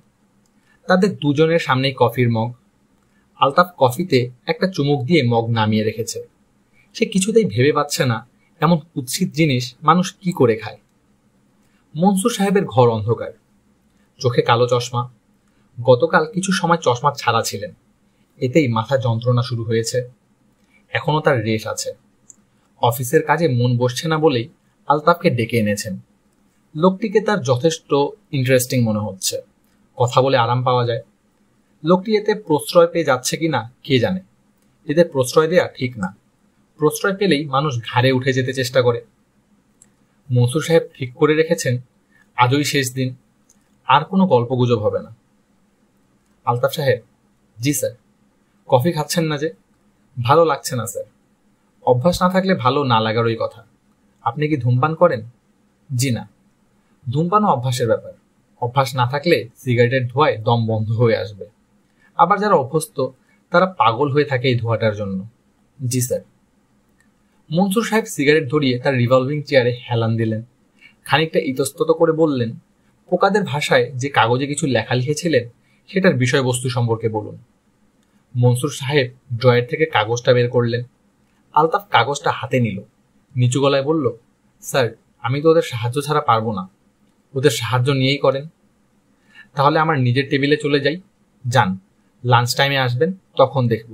তাদের দুজনের সামনেই কফির মগ। আলতাফ কফিতে একটা চুমুক দিয়ে মগ নামিয়ে রেখেছে। সে কিছুতেই ভেবে পাচ্ছে না এমন কুৎসিত জিনিস মানুষ কি করে খায়। মনসুর সাহেবের ঘর অন্ধকার, চোখে কালো চশমা। গতকাল কিছু সময় চশমা ছাড়া ছিলেন, এতেই মাথা যন্ত্রণা শুরু হয়েছে। এখনো তার রেশ আছে। অফিসের কাজে মন বসছে না বলেই আলতাফকে ডেকে এনেছেন। লোকটিকে তার যথেষ্ট ইন্টারেস্টিং মনে হচ্ছে, কথা বলে আরাম পাওয়া যায়। লোকটি এতে প্রশ্রয় পেয়ে যাচ্ছে কিনা কে জানে। এদের প্রশ্রয় দেয়া ঠিক না, প্রশ্রয় পেলেই মানুষ ঘাড়ে উঠে যেতে চেষ্টা করে। মনসুর সাহেব ঠিক করে রেখেছেন আজই শেষ দিন, আর কোনো গল্পগুজব হবে না। আলতাফ সাহেব, জি স্যার। কফি খাচ্ছেন না যে? ভালো লাগছে না স্যার। অভ্যাস না থাকলে ভালো না লাগারই কথা। আপনি কি ধূমপান করেন? জি না। ধূমপানও অভ্যাসের ব্যাপার, অভ্যাস না থাকলে সিগারেটের ধোঁয়ায় দম বন্ধ হয়ে আসবে। আবার যারা অভ্যস্ত তারা পাগল হয়ে থাকে এই ধোঁয়াটার জন্য। জি স্যার। মনসুর সাহেব সিগারেট ধরিয়ে তার রিভলভিং চেয়ারে হেলান দিলেন। খানিকটা ইতস্তত করে বললেন, পোকাদের ভাষায় যে কাগজে কিছু লেখা লিখেছিলেন সেটার বিষয়বস্তু সম্পর্কে বলুন। মনসুর সাহেব ড্রয়ার থেকে কাগজটা বের করলেন। আলতাফ কাগজটা হাতে নিল, নিচু গলায় বলল, স্যার, আমি তো ওদের সাহায্য ছাড়া পারবো না। ওদের সাহায্য নিয়েই করেন। তাহলে আমার নিজের টেবিলে চলে যাই। যান, লাঞ্চ টাইমে আসবেন, তখন দেখব।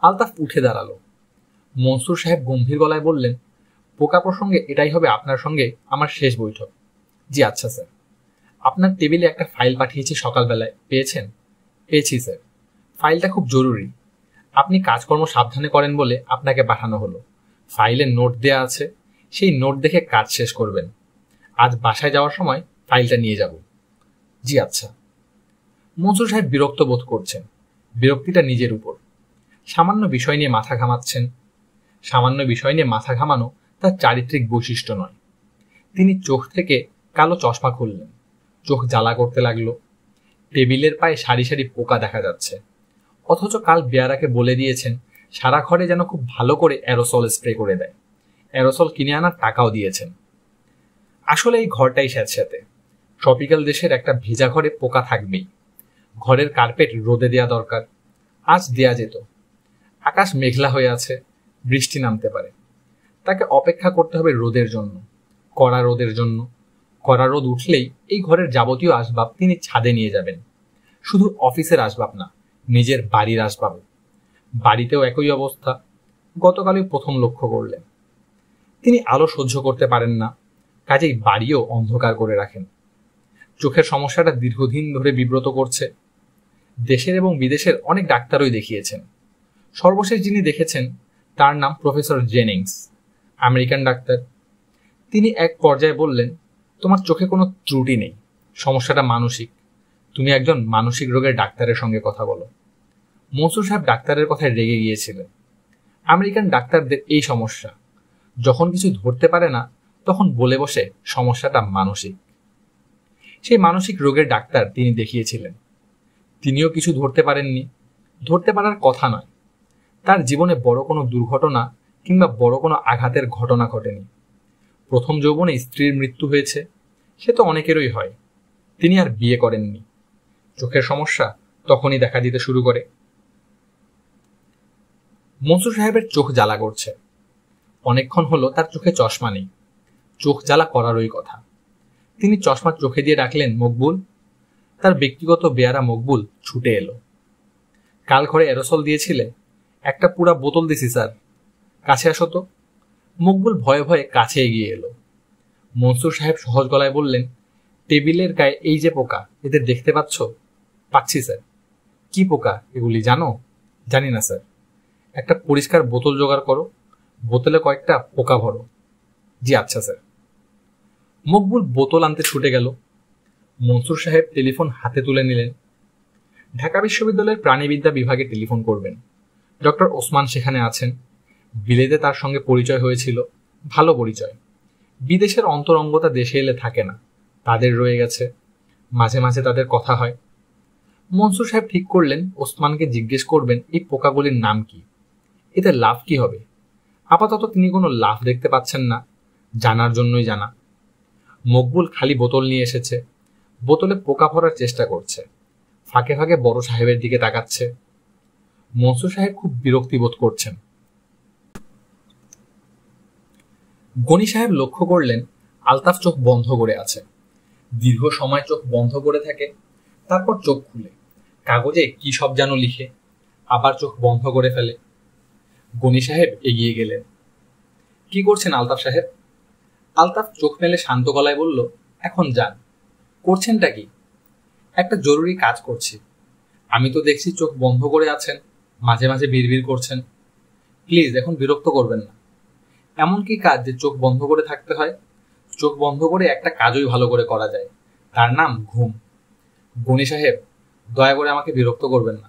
আলতাফ উঠে দাঁড়ালো। মনসুর সাহেব গম্ভীর গলায় বললেন, পোকা প্রসঙ্গে এটাই হবে আপনার সঙ্গে আমার শেষ বৈঠক। জি আচ্ছা স্যার। আপনার টেবিলে একটা ফাইল পাঠিয়েছি সকালবেলায়, পেয়েছেন? পেয়েছি স্যার। ফাইলটা খুব জরুরি। আপনি কাজকর্ম সাবধানে করেন বলে আপনাকে পাঠানো হলো। ফাইলে নোট দেয়া আছে, সেই নোট দেখে কাজ শেষ করবেন। আজ বাসায় যাওয়ার সময় ফাইলটা নিয়ে যাব। জি আচ্ছা। মনসুর সাহেব বিরক্ত বোধ করছেন। বিরক্তিটা নিজের উপর। সামান্য বিষয় নিয়ে মাথা ঘামাচ্ছেন। সামান্য বিষয় নিয়ে মাথা ঘামানো তার চারিত্রিক বৈশিষ্ট্য নয়। তিনি চোখ থেকে কালো চশমা খুললেন। চোখ জ্বালা করতে লাগলো। টেবিলের পায়ে সারি সারি পোকা দেখা যাচ্ছে, অথচ কাল বেয়ারাকে বলে দিয়েছেন সারা ঘরে যেন খুব ভালো করে অ্যারোসল স্প্রে করে দেয়। অ্যারোসল কিনে আনার টাকাও দিয়েছেন। আসলে এই ঘরটাই স্যাঁতস্যাঁতে। ট্রপিক্যাল দেশের একটা ভেজা ঘরে পোকা থাকবেই। ঘরের কার্পেট রোদে দেয়া দরকার, আজ দেয়া যেত। আকাশ মেঘলা হয়ে আছে, বৃষ্টি নামতে পারে। তাকে অপেক্ষা করতে হবে রোদের জন্য, কড়া রোদের জন্য। কড়া রোদ উঠলেই এই ঘরের যাবতীয় আসবাব তিনি ছাদে নিয়ে যাবেন। শুধু অফিসের আসবাব না, নিজের বাড়ির আসবাব। বাড়িতেও একই অবস্থা। গতকালই প্রথম লক্ষ্য করলেন। তিনি আলো সহ্য করতে পারেন না, কাজেই বাড়িও অন্ধকার করে রাখেন। চোখের সমস্যাটা দীর্ঘদিন ধরে বিব্রত করছে। দেশের এবং বিদেশের অনেক ডাক্তারই দেখিয়েছেন। সর্বশেষ যিনি দেখেছেন তার নাম প্রফেসর জেনিংস, আমেরিকান ডাক্তার। তিনি এক পর্যায়ে বললেন, তোমার চোখে কোনো ত্রুটি নেই, সমস্যাটা মানসিক। তুমি একজন মানসিক রোগের ডাক্তারের সঙ্গে কথা বলো। মনসুর সাহেব ডাক্তারের কথায় রেগে গিয়েছিলেন। আমেরিকান ডাক্তারদের এই সমস্যা, যখন কিছু ধরতে পারে না তখন বলে বসে সমস্যাটা মানসিক। সেই মানসিক রোগের ডাক্তার তিনি দেখিয়েছিলেন। তিনিও কিছু ধরতে পারেননি। ধরতে পারার কথা নয়। তার জীবনে বড় কোনো দুর্ঘটনা কিংবা বড় কোনো আঘাতের ঘটনা ঘটেনি। প্রথম যৌবনে স্ত্রীর মৃত্যু হয়েছে, সে তো অনেকেরই হয়। তিনি আর বিয়ে করেননি। চোখের সমস্যা তখনই দেখা দিতে শুরু করে। মনসুর সাহেবের চোখ জ্বালা করছে। অনেকক্ষণ হলো তার চোখে চশমা নেই। চোখ জ্বালা করারই কথা। তিনি চশমা চোখে দিয়ে ডাকলেন, মকবুল। তার ব্যক্তিগত বেয়ারা মকবুল ছুটে এলো। কাল ঘরে অ্যারোসল দিয়েছিলে? একটা পুরা বোতল দিছি স্যার। কাছে আসো তো। মকবুল ভয়ে ভয়ে কাছে এগিয়ে এলো। মনসুর সাহেব সহজ গলায় বললেন, টেবিলের গায়ে এই যে পোকা, এদের দেখতে পাচ্ছ? পাচ্ছি স্যার। কি পোকা এগুলি জানো? জানি না স্যার। একটা পরিষ্কার বোতল জোগাড় করো, বোতলে কয়েকটা পোকা ভরো। জি আচ্ছা স্যার। মকবুল বোতল আনতে ছুটে গেল। মনসুর সাহেব টেলিফোন হাতে তুলে নিলেন। ঢাকা বিশ্ববিদ্যালয়ের প্রাণীবিদ্যা বিভাগে টেলিফোন করবেন। ডক্টর ওসমান সেখানে আছেন। বিলেতে তার সঙ্গে পরিচয় হয়েছিল, ভালো পরিচয়। বিদেশের অন্তরঙ্গতা দেশে এলে থাকে না, তাদের রয়ে গেছে। মাঝে মাঝে তাদের কথা হয়। মনসুর সাহেব ঠিক করলেন ওসমানকে জিজ্ঞেস করবেন এই পোকাগুলির নাম কি, এতে লাভ কি হবে। আপাতত তিনি কোনো লাভ দেখতে পাচ্ছেন না, জানার জন্যই জানা। মকবুল খালি বোতল নিয়ে এসেছে, বোতলে পোকা ভরার চেষ্টা করছে। ফাঁকে ফাঁকে বড় সাহেবের দিকে তাকাচ্ছে। মনসুর সাহেব খুব বিরক্তি বোধ করছেন। গনি সাহেব লক্ষ্য করলেন আলতাফ চোখ বন্ধ করে আছে। দীর্ঘ সময় চোখ বন্ধ করে থাকে, তারপর চোখ খুলে কাগজে কি সব যেন লিখে, আবার চোখ বন্ধ করে ফেলে। গনি সাহেব এগিয়ে গেলেন। কি করছেন আলতাফ সাহেব? আলতাফ চোখ মেলে শান্ত গলায় বলল, এখন যান। করছেনটা কি? একটা জরুরি কাজ করছি। আমি তো দেখছি চোখ বন্ধ করে আছেন, মাঝে মাঝে বিড়বিড় করছেন। প্লিজ এখন বিরক্ত করবেন না। এমন কি কাজ যে চোখ বন্ধ করে থাকতে হয়? চোখ বন্ধ করে একটা কাজই ভালো করে করা যায়, তার নাম ঘুম। গনি সাহেব, দয়া করে আমাকে বিরক্ত করবেন না।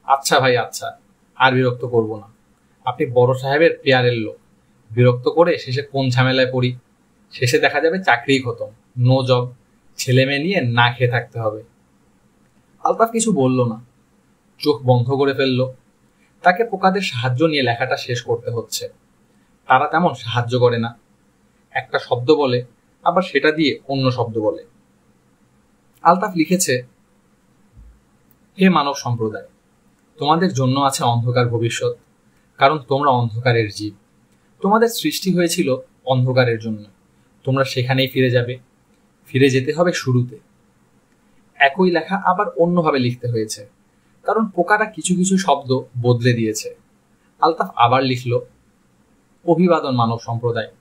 আচ্ছা ভাই, আচ্ছা, আর বিরক্ত করব না। আপনি বড় সাহেবের পেয়ারের লোক, বিরক্ত করে শেষে কোন ঝামেলায় পড়ি। শেষে দেখা যাবে চাকরিই খতম, নো জব, ছেলে মেয়ে নিয়ে না খেয়ে থাকতে হবে। আলতাফ কিছু বলল না, চোখ বন্ধ করে ফেলল। তাকে পোকাদের সাহায্য নিয়ে লেখাটা শেষ করতে হচ্ছে। তারা তেমন সাহায্য করে না, একটা শব্দ বলে আবার সেটা দিয়ে অন্য শব্দ বলে। আলতাফ লিখেছে, হে মানব সম্প্রদায়, তোমাদের জন্য আছে অন্ধকার ভবিষ্যৎ, কারণ তোমরা অন্ধকারের জীব। তোমাদের সৃষ্টি হয়েছিল অন্ধকারের জন্য, তোমরা সেখানেই ফিরে যাবে। ফিরে যেতে হবে শুরুতে। একই লেখা আবার অন্যভাবে লিখতে হয়েছে, কারণ পোকারা কিছু কিছু শব্দ বদলে দিয়েছে। আলতাফ আবার লিখল, অভিবাদন মানব সম্প্রদায়,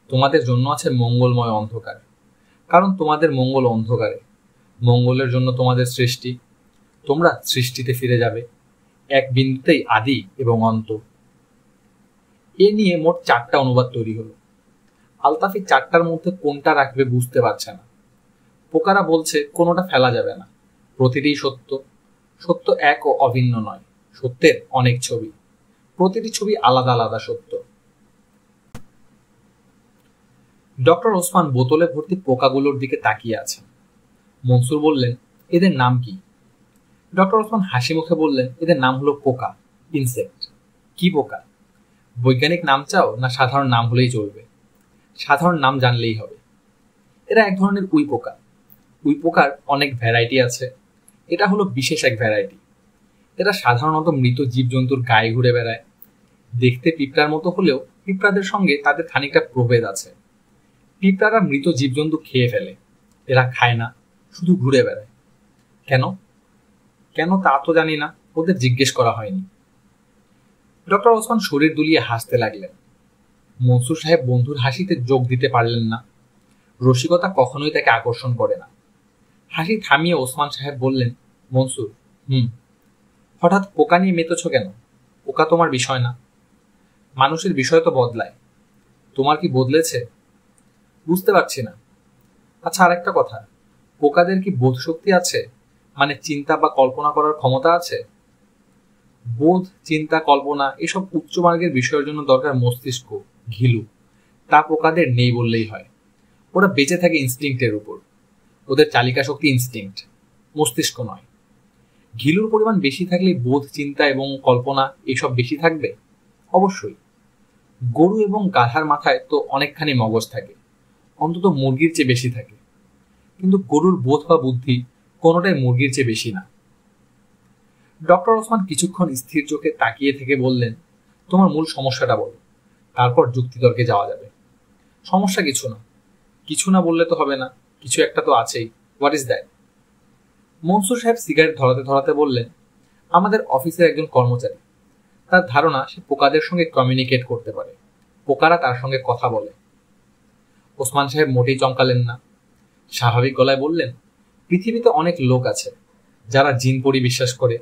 তোমাদের জন্য আছে মঙ্গলময় অন্ধকার, কারণ তোমাদের মঙ্গল অন্ধকারে। মঙ্গলের জন্য তোমাদের সৃষ্টি, তোমরা সৃষ্টিতে ফিরে যাবে, এক বিন্দুতেই আদি এবং অন্ত। এ নিয়ে মোট 4টা অনুবাদ তৈরি হলো। আলতাফি 4টার মধ্যে কোনটা রাখবে বুঝতে পারছে না। পোকারা বলছে কোনোটা ফেলা যাবে না, প্রতিটি সত্য। সত্য এক ও অভিন্ন নয়, সত্যের অনেক ছবি, প্রতিটি ছবি আলাদা আলাদা সত্য। ডক্টর ওসমান বোতলে ভর্তি পোকাগুলোর দিকে তাকিয়ে আছেন। মনসুর বললেন, এদের নাম কি? ডক্টর ওসমান হাসি মুখে বললেন, এদের নাম হলো পোকা, ইনসেক্ট। কি পোকা? বৈজ্ঞানিক নাম চাও না সাধারণ নাম হলেই চলবে? সাধারণ নাম জানলেই হবে। এরা এক ধরনের উই পোকা। উই পোকার অনেক ভ্যারাইটি আছে, এটা হলো বিশেষ এক ভ্যারাইটি। এরা সাধারণত মৃত জীবজন্তুর গায়ে ঘুরে বেড়ায়। দেখতে পিঁপড়ার মতো হলেও পিঁপড়াদের সঙ্গে তাদের খানিকটা প্রভেদ আছে। পিঁপড়ারা মৃত জীবজন্তু খেয়ে ফেলে, এরা খায় না, শুধু ঘুরে বেড়ায়। কেন কেন তা তো জানি না, ওদের জিজ্ঞেস করা হয়নি। ডক্টর ওসমান শরীর দুলিয়ে হাসতে লাগলেন। মনসুর সাহেব বন্ধুর হাসিতে যোগ দিতে পারলেন না। রসিকতা কখনোই তাকে আকর্ষণ করে না। হাসি থামিয়ে ওসমান সাহেব বললেন, মনসুর, হঠাৎ পোকা নিয়ে মেতেছ কেন? পোকা তোমার বিষয় না। মানুষের বিষয় তো বদলায়, তোমার কি বদলেছে? বুঝতে পারছি না। আচ্ছা, আর একটা কথা, পোকাদের কি বোধ শক্তি আছে? মানে চিন্তা বা কল্পনা করার ক্ষমতা আছে? বোধ, চিন্তা, কল্পনা এসব উচ্চ মার্গের বিষয়ের জন্য দরকার মস্তিষ্ক, ঘিলু। তা পোকাদের নেই বললেই হয়। ওরা বেঁচে থাকে ইনস্টিংক্টের উপর। ওদের চালিকা শক্তি ইনস্টিংক্ট, মস্তিষ্ক নয়। ঘিলুর পরিমাণ বেশি থাকলে বোধ, চিন্তা এবং কল্পনা এসব বেশি থাকবে? অবশ্যই। গরু এবং গাধার মাথায় তো অনেকখানি মগজ থাকে, অন্তত মুরগির চেয়ে বেশি থাকে, কিন্তু গরুর বোধ বা বুদ্ধি কোনোটাই মুরগির চেয়ে বেশি না। ডক্টর ওসমান কিছুক্ষণ স্থির চোখে তাকিয়ে থেকে বললেন, তোমার মূল সমস্যাটা বলো, তারপর যুক্তিতর্কে যাওয়া যাবে। সমস্যা কিছু না। কিছু না বললে তো হবে না, কিছু একটা তো আছেই। What is that? মনসুর সাহেব সিগারেট ধরাতে ধরাতে বললেন, আমাদের অফিসের একজন কর্মচারী, তার ধারণা সে পোকাদের সঙ্গে কমিউনিকেট করতে পারে, পোকারা তার সঙ্গে কথা বলে। ওসমান সাহেব মোটেই চমকালেন না, স্বাভাবিক গলায় বললেন, পৃথিবীতে অনেক লোক আছে যারা জিন পরি বিশ্বাস করে,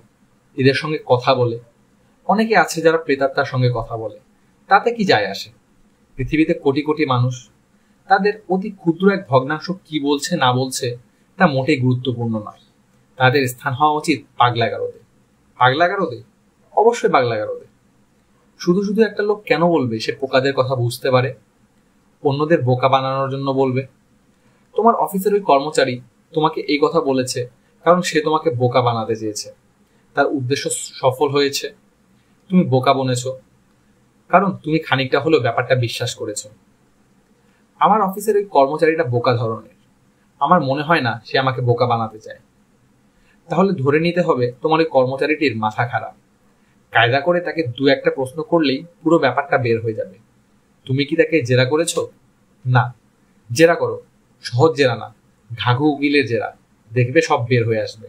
এদের সঙ্গে কথা বলে। অনেকে আছে যারা প্রেতাত্মার সঙ্গে কথা বলে, তাতে কি যায় আসে? পৃথিবীতে কোটি কোটি মানুষ, তাদের অতি ক্ষুদ্র এক ভগ্নাংশ কি বলছে না বলছে তা মোটেই গুরুত্বপূর্ণ নয়। তাদের স্থান হওয়া উচিত পাগলাগারদে। পাগলাগারদে? অবশ্যই পাগলাগারদে। শুধু শুধু একটা লোক কেন বলবে সে পোকাদের কথা বুঝতে পারে? অন্যদের বোকা বানানোর জন্য বলবে। তোমার অফিসের ওই কর্মচারী তোমাকে এই কথা বলেছে কারণ সে তোমাকে বোকা বানাতে চেয়েছে। তার উদ্দেশ্য সফল হয়েছে। তুমি বোকা বনেছ কারণ তুমি খানিকটা হলেও ব্যাপারটা বিশ্বাস করেছ। আমার অফিসের ওই কর্মচারীটা বোকা ধরনের। আমার মনে হয় না সে আমাকে বোকা বানাতে চায়। তাহলে ধরে নিতে হবে তোমার ওই কর্মচারীটির মাথা খারাপ। কায়দা করে তাকে দু একটা প্রশ্ন করলেই পুরো ব্যাপারটা বের হয়ে যাবে। তুমি কি তাকে জেরা করেছ? না। জেরা করো, সহজ জেরা না, ঘাঘু উকিলের জেরা, দেখবে সব বের হয়ে আসবে।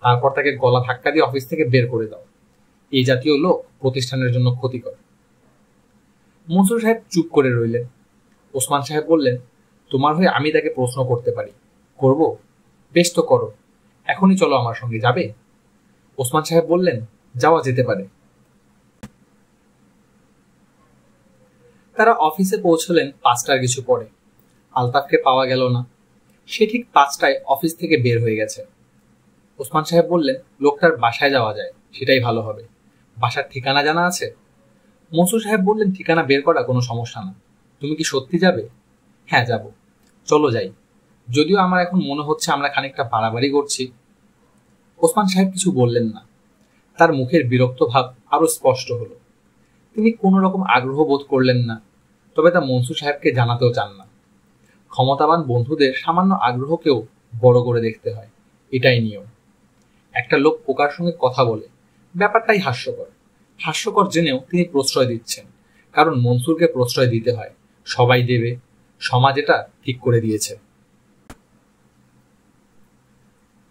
তারপর তাকে গলা ধাক্কা দিয়ে অফিস থেকে বের করে দাও। এই জাতীয় লোক প্রতিষ্ঠানের জন্য ক্ষতিকর। মনসুর সাহেব চুপ করে রইলেন। ওসমান সাহেব বললেন, তোমার হয়ে আমি তাকে প্রশ্ন করতে পারি। করব? বেশ তো করো। এখনই চলো আমার সঙ্গে। যাবে? ওসমান সাহেব বললেন, যাওয়া যেতে পারে। তারা অফিসে পৌঁছলেন 5টার কিছু পরে। আলতাফকে পাওয়া গেল না। সে ঠিক 5টায় অফিস থেকে বের হয়ে গেছে। ওসমান সাহেব বললেন, লোকটার বাসায় যাওয়া যায়, সেটাই ভালো হবে। বাসার ঠিকানা জানা আছে? মনসুর সাহেব বললেন, ঠিকানা বের করা কোনো সমস্যা না। তুমি কি সত্যি যাবে? হ্যাঁ, যাব। চলো যাই। যদিও আমার এখন মনে হচ্ছে আমরা খানিকটা বাড়াবাড়ি করছি। ওসমান সাহেব কিছু বললেন না। তার মুখের বিরক্ত ভাব আরো স্পষ্ট হলো। তিনি কোনো রকম আগ্রহ বোধ করলেন না, তবে তা মনসুর সাহেবকে জানাতেও চান না। ক্ষমতাবান বন্ধুদের সামান্য আগ্রহকেও বড় করে দেখতে হয়, এটাই নিয়ম। একটা লোক পোকার সঙ্গে কথা বলে, ব্যাপারটাই হাস্যকর। হাস্যকর জেনেও তিনি প্রশ্রয় দিচ্ছেন, কারণ মনসুরকে প্রশ্রয় দিতে হয়। সবাই দেবে, সমাজ এটা ঠিক করে দিয়েছে।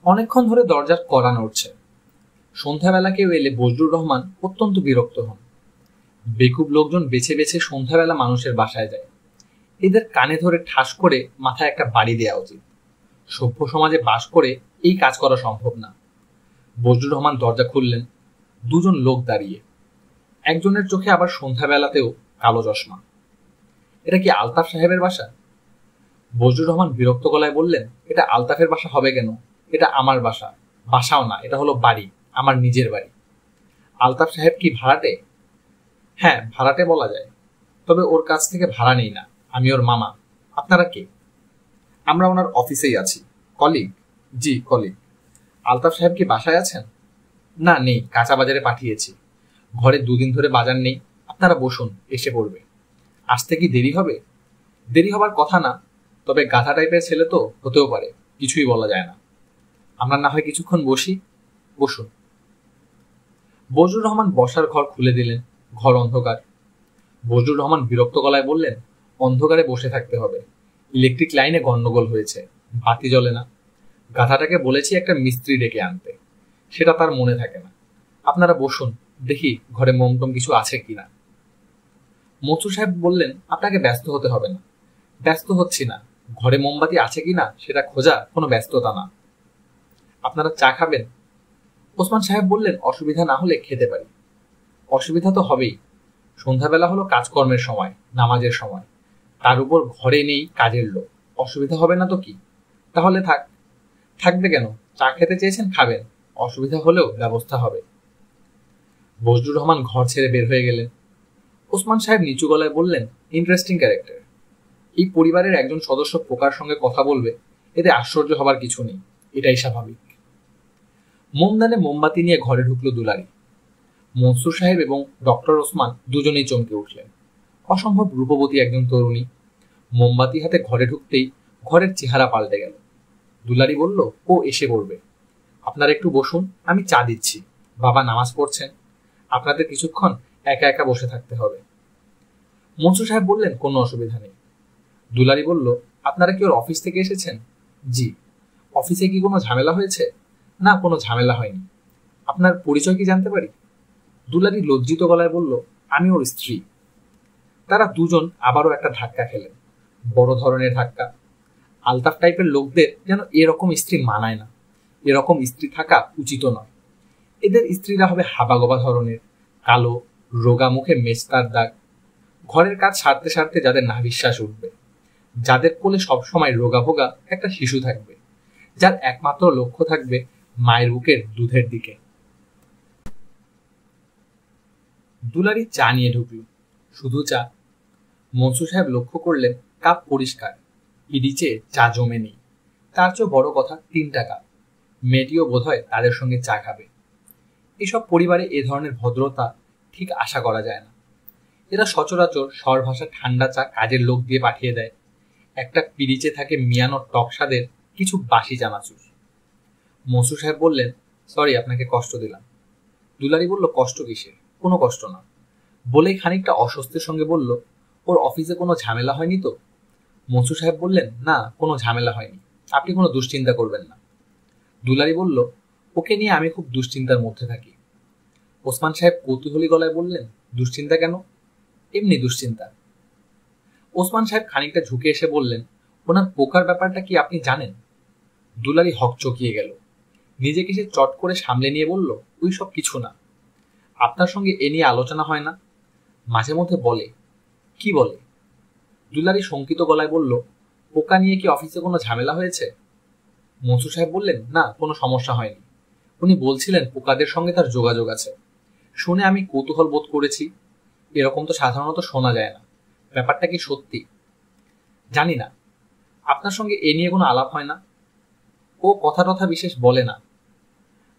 অনেকক্ষণ ধরে দরজার কড়া নড়ছে। সন্ধ্যাবেলা কেউ এলে বজলুর রহমান অত্যন্ত বিরক্ত হন। বেকুব লোকজন বেছে বেছে সন্ধ্যাবেলা মানুষের বাসায় যায়। এদের কানে ধরে ঠাস করে মাথায় একটা বাড়ি দেওয়া উচিত। সভ্য সমাজে বাস করে এই কাজ করা সম্ভব না। বজলুর রহমান দরজা খুললেন। দুজন লোক দাঁড়িয়ে। একজনের চোখে আবার সন্ধ্যাবেলাতেও কালো চশমা। এটা কি আলতাফ সাহেবের বাসা? বজলুর রহমান বিরক্ত গলায় বললেন, এটা আলতাফের বাসা হবে কেন? এটা আমার বাসা। বাসাও না, এটা হলো বাড়ি, আমার নিজের বাড়ি। আলতাফ সাহেব কি ভাড়াটে? হ্যাঁ, ভাড়াটে বলা যায়, তবে ওর কাছ থেকে ভাড়া নেই না। আমি ওর মামা। আপনারা কে? আমরা ওনার অফিসেই আছি। কলিগ? জি, কলিগ। আলতাফ সাহেব কি বাসায় আছেন? না, নেই, কাঁচা বাজারে পাঠিয়েছি। ঘরে 2 দিন ধরে বাজার নেই। আপনারা বসুন, এসে পড়বে। আসতে কি দেরি হবে? দেরি হবার কথা না, তবে গাধা টাইপের ছেলে তো, হতেও পারে, কিছুই বলা যায় না। আমরা না হয় কিছুক্ষণ বসি। বসুন। বজলুর রহমান বসার ঘর খুলে দিলেন। ঘর অন্ধকার। বজলুর রহমান বিরক্ত গলায় বললেন, অন্ধকারে বসে থাকতে হবে। ইলেকট্রিক লাইনে গন্ডগোল হয়েছে, বাতি জ্বলে না। গাধাটাকে বলেছি একটা মিস্ত্রি ডেকে আনতে, সেটা তার মনে থাকে না। আপনারা বসুন, দেখি ঘরে মোমটম কিছু আছে কিনা। মনসুর সাহেব বললেন, আপনাকে ব্যস্ত হতে হবে না। ব্যস্ত হচ্ছি না। ঘরে মোমবাতি আছে কিনা সেটা খোঁজা কোনো ব্যস্ততা না। আপনারা চা খাবেন? ওসমান সাহেব বললেন, অসুবিধা না হলে খেতে পারি। অসুবিধা তো হবেই। সন্ধ্যাবেলা হলো কাজকর্মের সময়, নামাজের সময়। তার উপর ঘরে নেই কাজের লোক। অসুবিধা হবে না তো কি? তাহলে থাক। থাকবে কেন? চা খেতে চেয়েছেন, খাবেন। অসুবিধা হলেও ব্যবস্থা হবে। বজলুর রহমান ঘর ছেড়ে বের হয়ে গেলেন। ওসমান সাহেব নিচু গলায় বললেন, ইন্টারেস্টিং ক্যারেক্টার। এই পরিবারের একজন সদস্য পোকার সঙ্গে কথা বলবে, এতে আশ্চর্য হবার কিছু নেই, এটাই স্বাভাবিক। মোমদানে মোমবাতি নিয়ে ঘরে ঢুকলো দুলারি। মনসুর সাহেব এবং ডক্টর ওসমান দুজনেই চমকে উঠলেন। অসম্ভব রূপবতী একজন তরুণী। মোমবাতি হাতে ঘরে ঢুকতেই ঘরের চেহারা পাল্টে গেল। দুলারি বলল, ও এসে পড়বে। আপনারা একটু বসুন, আমি চা দিচ্ছি। বাবা নামাজ পড়ছেন, আপনাদের কিছুক্ষণ একা একা বসে থাকতে হবে। মনসুর সাহেব বললেন, কোনো অসুবিধা নেই। দুলারি বলল, আপনারা কি ওর অফিস থেকে এসেছেন? জি। অফিসে কি কোনো ঝামেলা হয়েছে? না, কোনো ঝামেলা হয়নি। আপনার পরিচয় কি জানতে পারি? দুলারি লজ্জিত গলায় বলল, আমি ওর স্ত্রী। তারা দুজন আবারও একটা ধাক্কা খেলেন, বড় ধরনের ধাক্কা। আলতাফ টাইপের লোকদের যেন এরকম স্ত্রী মানায় না, এরকম স্ত্রী থাকা উচিত নয়। এদের স্ত্রীরা হবে হাবাগোবা ধরনের, কালো, রোগা মুখে মেস্তার দাগ। ঘরের কাজ সারতে সারতে যাদের নাভিশ্বাস উঠবে, যাদের কোলে সবসময় রোগা ভোগা একটা শিশু থাকবে, যার একমাত্র লক্ষ্য থাকবে মায়ের বুকের দুধের দিকে। দুলারি চা নিয়ে ঢুকল, শুধু চা। মনসুর সাহেব লক্ষ্য করলেন কাপ পরিষ্কার, ইডিচে চা জমে নেই। তার চেয়ে বড় কথা 3টা কাপ। মেয়েটিও বোধহয় তাদের সঙ্গে চা খাবে। এসব পরিবারে এ ধরনের ভদ্রতা ঠিক আশা করা যায় না। এরা সচরাচর স্বর ভাষা ঠান্ডা চা কাজের লোক দিয়ে পাঠিয়ে দেয়। একটা পিরিচে থাকে মিয়ানো টক স্বাদের কিছু বাসি চানাচুর। মনসুর সাহেব বললেন, সরি, আপনাকে কষ্ট দিলাম। দুলারি বলল, কষ্ট কিসের? কোনো কষ্ট না। বলেই খানিকটা অস্বস্তির সঙ্গে বলল, ওর অফিসে কোনো ঝামেলা হয়নি তো? মনসুর সাহেব বললেন, না, কোনো ঝামেলা হয়নি, আপনি কোনো দুশ্চিন্তা করবেন না। দুলারি বলল, ওকে নিয়ে আমি খুব দুশ্চিন্তার মধ্যে থাকি। ওসমান সাহেব কৌতূহলী গলায় বললেন, দুশ্চিন্তা কেন? এমনি দুশ্চিন্তা। ওসমান সাহেব খানিকটা ঝুঁকে এসে বললেন, ওনার পোকার ব্যাপারটা কি আপনি জানেন? দুলারি হকচকিয়ে গেল, নিজেকে সে চট করে সামলে নিয়ে বলল, ওই সব কিছু না। আপনার সঙ্গে এ নিয়ে আলোচনা হয় না? মাঝে মধ্যে বলে। কি বলে? দুলারি শঙ্কিত গলায় বলল, পোকা নিয়ে কি অফিসে কোনো ঝামেলা হয়েছে? মনসুর সাহেব বললেন, না, কোনো সমস্যা হয়নি। উনি বলছিলেন পোকাদের সঙ্গে তার যোগাযোগ আছে। শুনে আমি কৌতূহল বোধ করেছি। এরকম তো সাধারণত শোনা যায় না। ব্যাপারটা কি সত্যি? জানি না। আপনার সঙ্গে এ নিয়ে কোনো আলাপ হয় না? ও কথা টথা বিশেষ বলে না।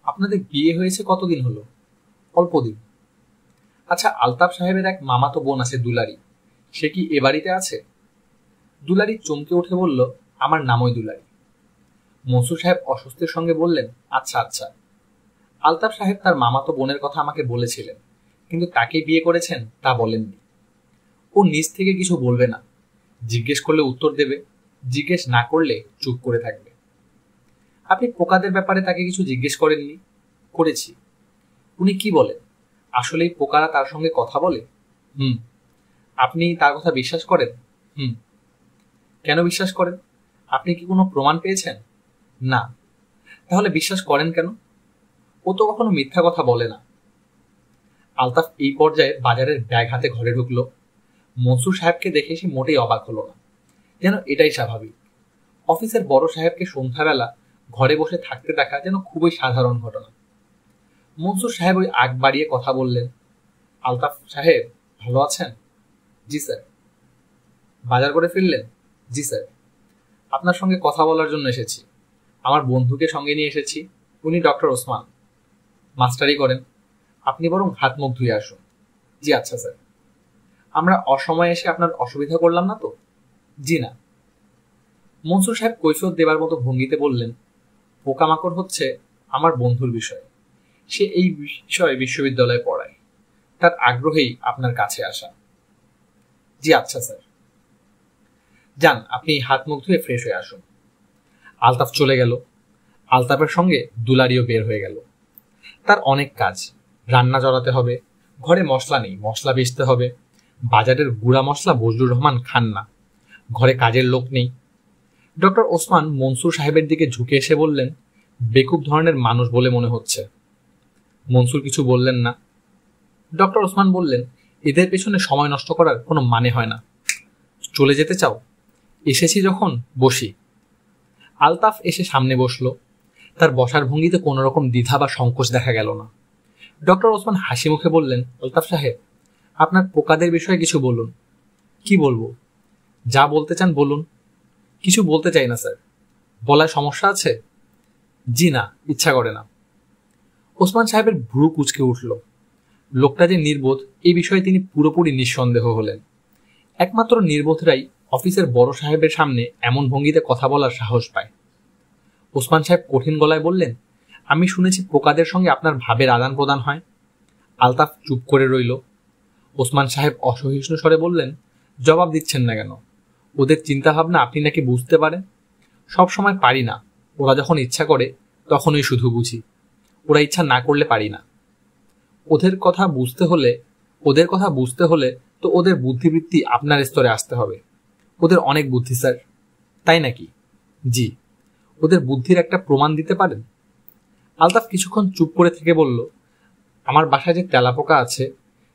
আপনাদের বিয়ে হয়েছে কতদিন হলো? অল্প দিন। আচ্ছা, আলতাফ সাহেবের এক মামাতো বোন আছে দুলারি, সে কি এ বাড়িতে আছে? দুলারি চমকে উঠে বলল, আমার নামই দুলারি। মনসুর সাহেব অস্বস্তির সঙ্গে বললেন, আচ্ছা আচ্ছা। আলতাফ সাহেব তার মামাতো বোনের কথা আমাকে বলেছিলেন, কিন্তু তাকে বিয়ে করেছেন তা বলেননি। ও নিজ থেকে কিছু বলবে না, জিজ্ঞেস করলে উত্তর দেবে, জিজ্ঞেস না করলে চুপ করে থাকবে। আপনি পোকাদের ব্যাপারে তাকে কিছু জিজ্ঞেস করেননি? করেছি। উনি কি বলেন? আসলেই পোকারা তার সঙ্গে কথা বলে? হুম। আপনি তার কথা বিশ্বাস করেন? হুম। কেন বিশ্বাস করেন? আপনি কি কোনো প্রমাণ পেয়েছেন? না। তাহলে বিশ্বাস করেন কেন? ও তো কখনো মিথ্যা কথা বলে না। আলতাফ এই পর্যায়ে বাজারের ব্যাগ হাতে ঘরে ঢুকলো। মনসুর সাহেবকে দেখে সে মোটেই অবাক হলো না, যেন এটাই স্বাভাবিক। অফিসের বড় সাহেবকে সন্ধ্যাবেলা ঘরে বসে থাকতে দেখা যেন খুবই সাধারণ ঘটনা। মনসুর সাহেব ওই আগ বাড়িয়ে কথা বললেন, আলতাফ সাহেব ভালো আছেন? জি স্যার। বাজার করে ফিরলেন? জি স্যার। আপনার সঙ্গে কথা বলার জন্য এসেছি। আমার বন্ধুকে সঙ্গে নিয়ে এসেছি, উনি ডক্টর ওসমান, মাস্টারি করেন। আপনি বরং হাত মুখ ধুয়ে আসুন। জি আচ্ছা স্যার। আমরা অসময়ে এসে আপনার অসুবিধা করলাম না তো? জি না। মনসুর সাহেব কৈফিয়ত দেবার মতো ভঙ্গিতে বললেন, পোকামাকড় হচ্ছে আমার বন্ধুর বিষয়। সে এই বিষয়ে বিশ্ববিদ্যালয়ে পড়ায়, তার আগ্রহেই আপনার কাছে আসা। জি আচ্ছা স্যার। যান, আপনি হাত মুখ ধুয়ে ফ্রেশ হয়ে আসুন। আলতাফ চলে গেল। আলতাফের সঙ্গে দুলারিও বের হয়ে গেল। তার অনেক কাজ, রান্না জড়াতে হবে, ঘরে মশলা নেই, মশলা বেচতে হবে, বাজারের গুঁড়া মশলা বজলুর রহমান খান না, ঘরে কাজের লোক নেই। ডক্টর ওসমান মনসুর সাহেবের দিকে ঝুঁকে এসে বললেন, বেকুব ধরনের মানুষ বলে মনে হচ্ছে। মনসুর কিছু বললেন না। ডক্টর ওসমান বললেন, এদের পেছনে সময় নষ্ট করার কোনো মানে হয় না। চলে যেতে চাও? এসেছি যখন বসি। আলতাফ এসে সামনে বসলো। তার বসার ভঙ্গিতে কোনো রকম দ্বিধা বা সংকোচ দেখা গেল না। ডক্টর ওসমান হাসি মুখে বললেন, আলতাফ সাহেব, আপনার পোকাদের বিষয়ে কিছু বলুন। কি বলবো? যা বলতে চান বলুন। কিছু বলতে চাই না স্যার। বলার সমস্যা আছে? জি না, ইচ্ছা করে না। ওসমান সাহেবের ভ্রু কুঁচকে উঠল। লোকটা যে নির্বোধ এই বিষয়ে তিনি পুরোপুরি নিঃসন্দেহ হলেন। একমাত্র নির্বোধরাই অফিসের বড় সাহেবের সামনে এমন ভঙ্গিতে কথা বলার সাহস পায়। ওসমান সাহেব কঠিন গলায় বললেন, আমি শুনেছি পোকাদের সঙ্গে আপনার ভাবের আদান প্রদান হয়। আলতাফ চুপ করে রইল। ওসমান সাহেব অসহিষ্ণু স্বরে বললেন, জবাব দিচ্ছেন না কেন? ওদের চিন্তাভাবনা আপনি নাকি বুঝতে পারেন? সব সময় পারি না, ওরা যখন ইচ্ছা করে তখনই শুধু বুঝি, ওরা ইচ্ছা না করলে পারি না। ওদের কথা বুঝতে হলে তো ওদের বুদ্ধিবৃত্তি আপনার স্তরে আসতে হবে। ওদের অনেক বুদ্ধি স্যার। তাই নাকি? জি। ওদের বুদ্ধির একটা প্রমাণ দিতে পারেন? আলতাফ কিছুক্ষণ চুপ করে থেকে বলল, আমার বাসায় যে তেলাপোকা আছে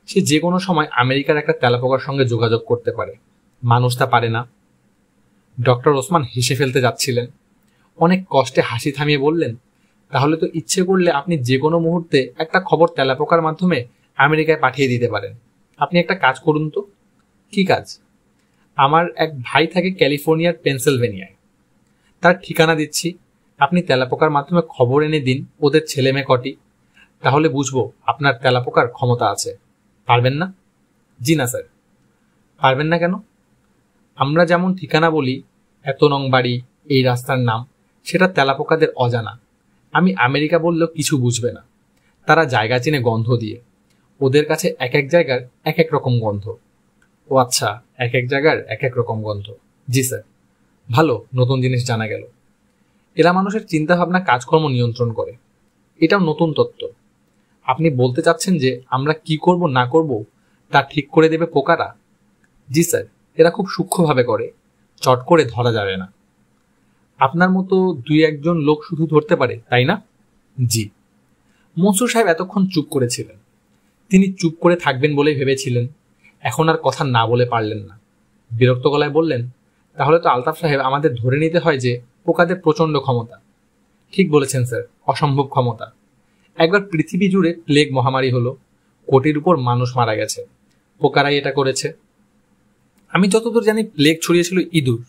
সে যে কোনো সময় আমেরিকার একটা তেলাপোকার সঙ্গে যোগাযোগ করতে পারে, মানুষ তা পারে না। ডক্টর ওসমান হেসে ফেলতে যাচ্ছিলেন, অনেক কষ্টে হাসি থামিয়ে বললেন, তাহলে তো ইচ্ছে করলে আপনি যে কোনো মুহূর্তে একটা খবর তেলাপোকার মাধ্যমে আমেরিকায় পাঠিয়ে দিতে পারেন। আপনি একটা কাজ করুন তো। কি কাজ? আমার এক ভাই থাকে ক্যালিফোর্নিয়ার পেনসিলভেনিয়ায়, তার ঠিকানা দিচ্ছি, আপনি তেলাপোকার মাধ্যমে খবর এনে দিন ওদের ছেলে মেয়ে কটি, তাহলে বুঝবো আপনার তেলাপোকার ক্ষমতা আছে। পারবেন না? জি না স্যার। পারবেন না কেন? আমরা যেমন ঠিকানা বলি, এত নং বাড়ি, এই রাস্তার নাম, সেটা তেলাপোকাদের অজানা। আমি আমেরিকা বললেও কিছু বুঝবে না, তারা জায়গা চিনে গন্ধ দিয়ে। ওদের কাছে এক এক জায়গার এক এক রকম গন্ধ। ও আচ্ছা, এক এক জায়গার এক এক রকম গন্ধ। জি স্যার। ভালো, নতুন জিনিস জানা গেল। এরা মানুষের চিন্তাভাবনা কাজকর্ম নিয়ন্ত্রণ করে, এটাও নতুন তত্ত্ব। আপনি বলতে চাচ্ছেন যে আমরা কি করব না করব তা ঠিক করে দেবে পোকারা? জি স্যার, এরা খুব সূক্ষ্মভাবে করে, চট করে ধরা যাবে না। আপনার মতো দুই একজন লোক শুধু ধরতে পারে, তাই না? জি। মনসুর সাহেব এতক্ষণ চুপ করেছিলেন। তিনি চুপ করে থাকবেন বলেই ভেবেছিলেন, এখন আর কথা না বলে পারলেন না। বিরক্ত গলায় বললেন, তাহলে তো আলতাফ সাহেব আমাদের ধরে নিতে হয় যে পোকাদের প্রচণ্ড ক্ষমতা। ঠিক বলেছেন স্যার, অসম্ভব ক্ষমতা। একবার পৃথিবী জুড়ে প্লেগ মহামারী হলো, কোটির উপর মানুষ মারা গেছে, পোকারাই এটা করেছে। আমি যতদূর জানি প্লেগ ছড়িয়েছিল ইঁদুর,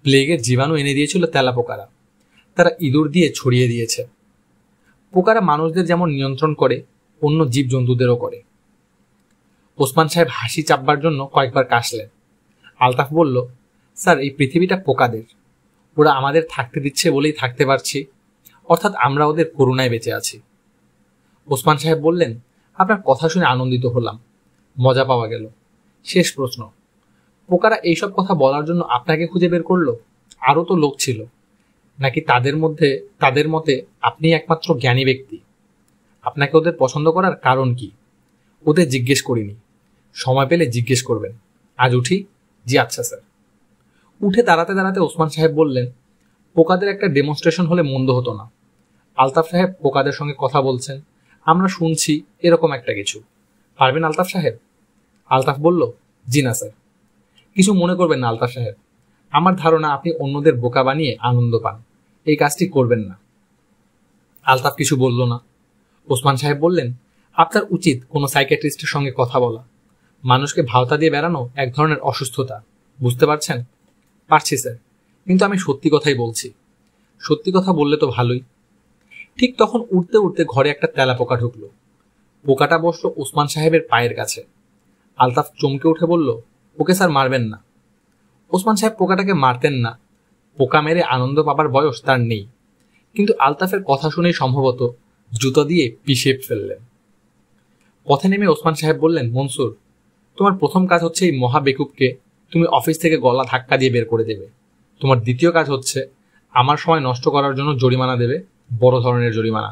প্লেগের জীবাণু এনে দিয়েছিল তেলাপোকারা, তারা ইঁদুর দিয়ে ছড়িয়ে দিয়েছে। পোকারা মানুষদের যেমন নিয়ন্ত্রণ করে, অন্য জীবজন্তুদেরও করে। ওসমান সাহেব হাসি চাপবার জন্য কয়েকবার কাশলেন। আলতাফ বলল, স্যার, এই পৃথিবীটা পোকাদের, ওরা আমাদের থাকতে দিচ্ছে বলেই থাকতে পারছি, অর্থাৎ আমরা ওদের করুণায় বেঁচে আছি। ওসমান সাহেব বললেন, আপনার কথা শুনে আনন্দিত হলাম, মজা পাওয়া গেল। শেষ প্রশ্ন, পোকারা এইসব কথা বলার জন্য আপনাকে খুঁজে বের করলো? আরও তো লোক ছিল, নাকি তাদের মতে আপনি একমাত্র জ্ঞানী ব্যক্তি? আপনাকে ওদের পছন্দ করার কারণ কি? ওদের জিজ্ঞেস করিনি, সময় পেলে জিজ্ঞেস করবেন। আজ উঠি? জি আচ্ছা স্যার। উঠে দাঁড়াতে দাঁড়াতে ওসমান সাহেব বললেন, পোকাদের একটা ডেমনস্ট্রেশন হলে মন্দ হতো না। আলতাফ সাহেব পোকাদের সঙ্গে কথা বলছেন, আমরা শুনছি, এরকম একটা কিছু। পারবেন আলতাফ সাহেব? আলতাফ বলল, জি না স্যার। কিছু মনে করবেন না আলতাফ সাহেব, আমার ধারণা আপনি অন্যদের বোকা বানিয়ে আনন্দ পান, এই কাজটি করবেন না। আলতাফ কিছু বলল না। ওসমান সাহেব বললেন, আপনার উচিত কোনো সাইকিয়াট্রিস্টের সঙ্গে কথা বলা। মানুষকে ভাওতা দিয়ে বেড়ানো এক ধরনের অসুস্থতা, বুঝতে পারছেন? পারছি স্যার, কিন্তু আমি সত্যি কথাই বলছি। সত্যি কথা বললে তো ভালোই। ঠিক তখন উঠতে উঠতে ঘরে একটা তেলাপোকা ঢুকলো। পোকাটা বসলো ওসমান সাহেবের পায়ের কাছে। আলতাফ চমকে উঠে বলল, ওকে স্যার, মারবেন না। ওসমান সাহেব পোকাটাকে মারতেন না, পোকা মেরে আনন্দ পাবার বয়স তার নেই, কিন্তু আলতাফের কথা শুনেই সম্ভবত জুতো দিয়ে পিষে ফেললেন। পথে নেমে ওসমান সাহেব বললেন, মনসুর, তোমার প্রথম কাজ হচ্ছে এই মহা বেকুবকে তুমি অফিস থেকে গলা ধাক্কা দিয়ে বের করে দেবে। তোমার দ্বিতীয় কাজ হচ্ছে আমার সময় নষ্ট করার জন্য জরিমানা দেবে, বড় ধরনের জরিমানা।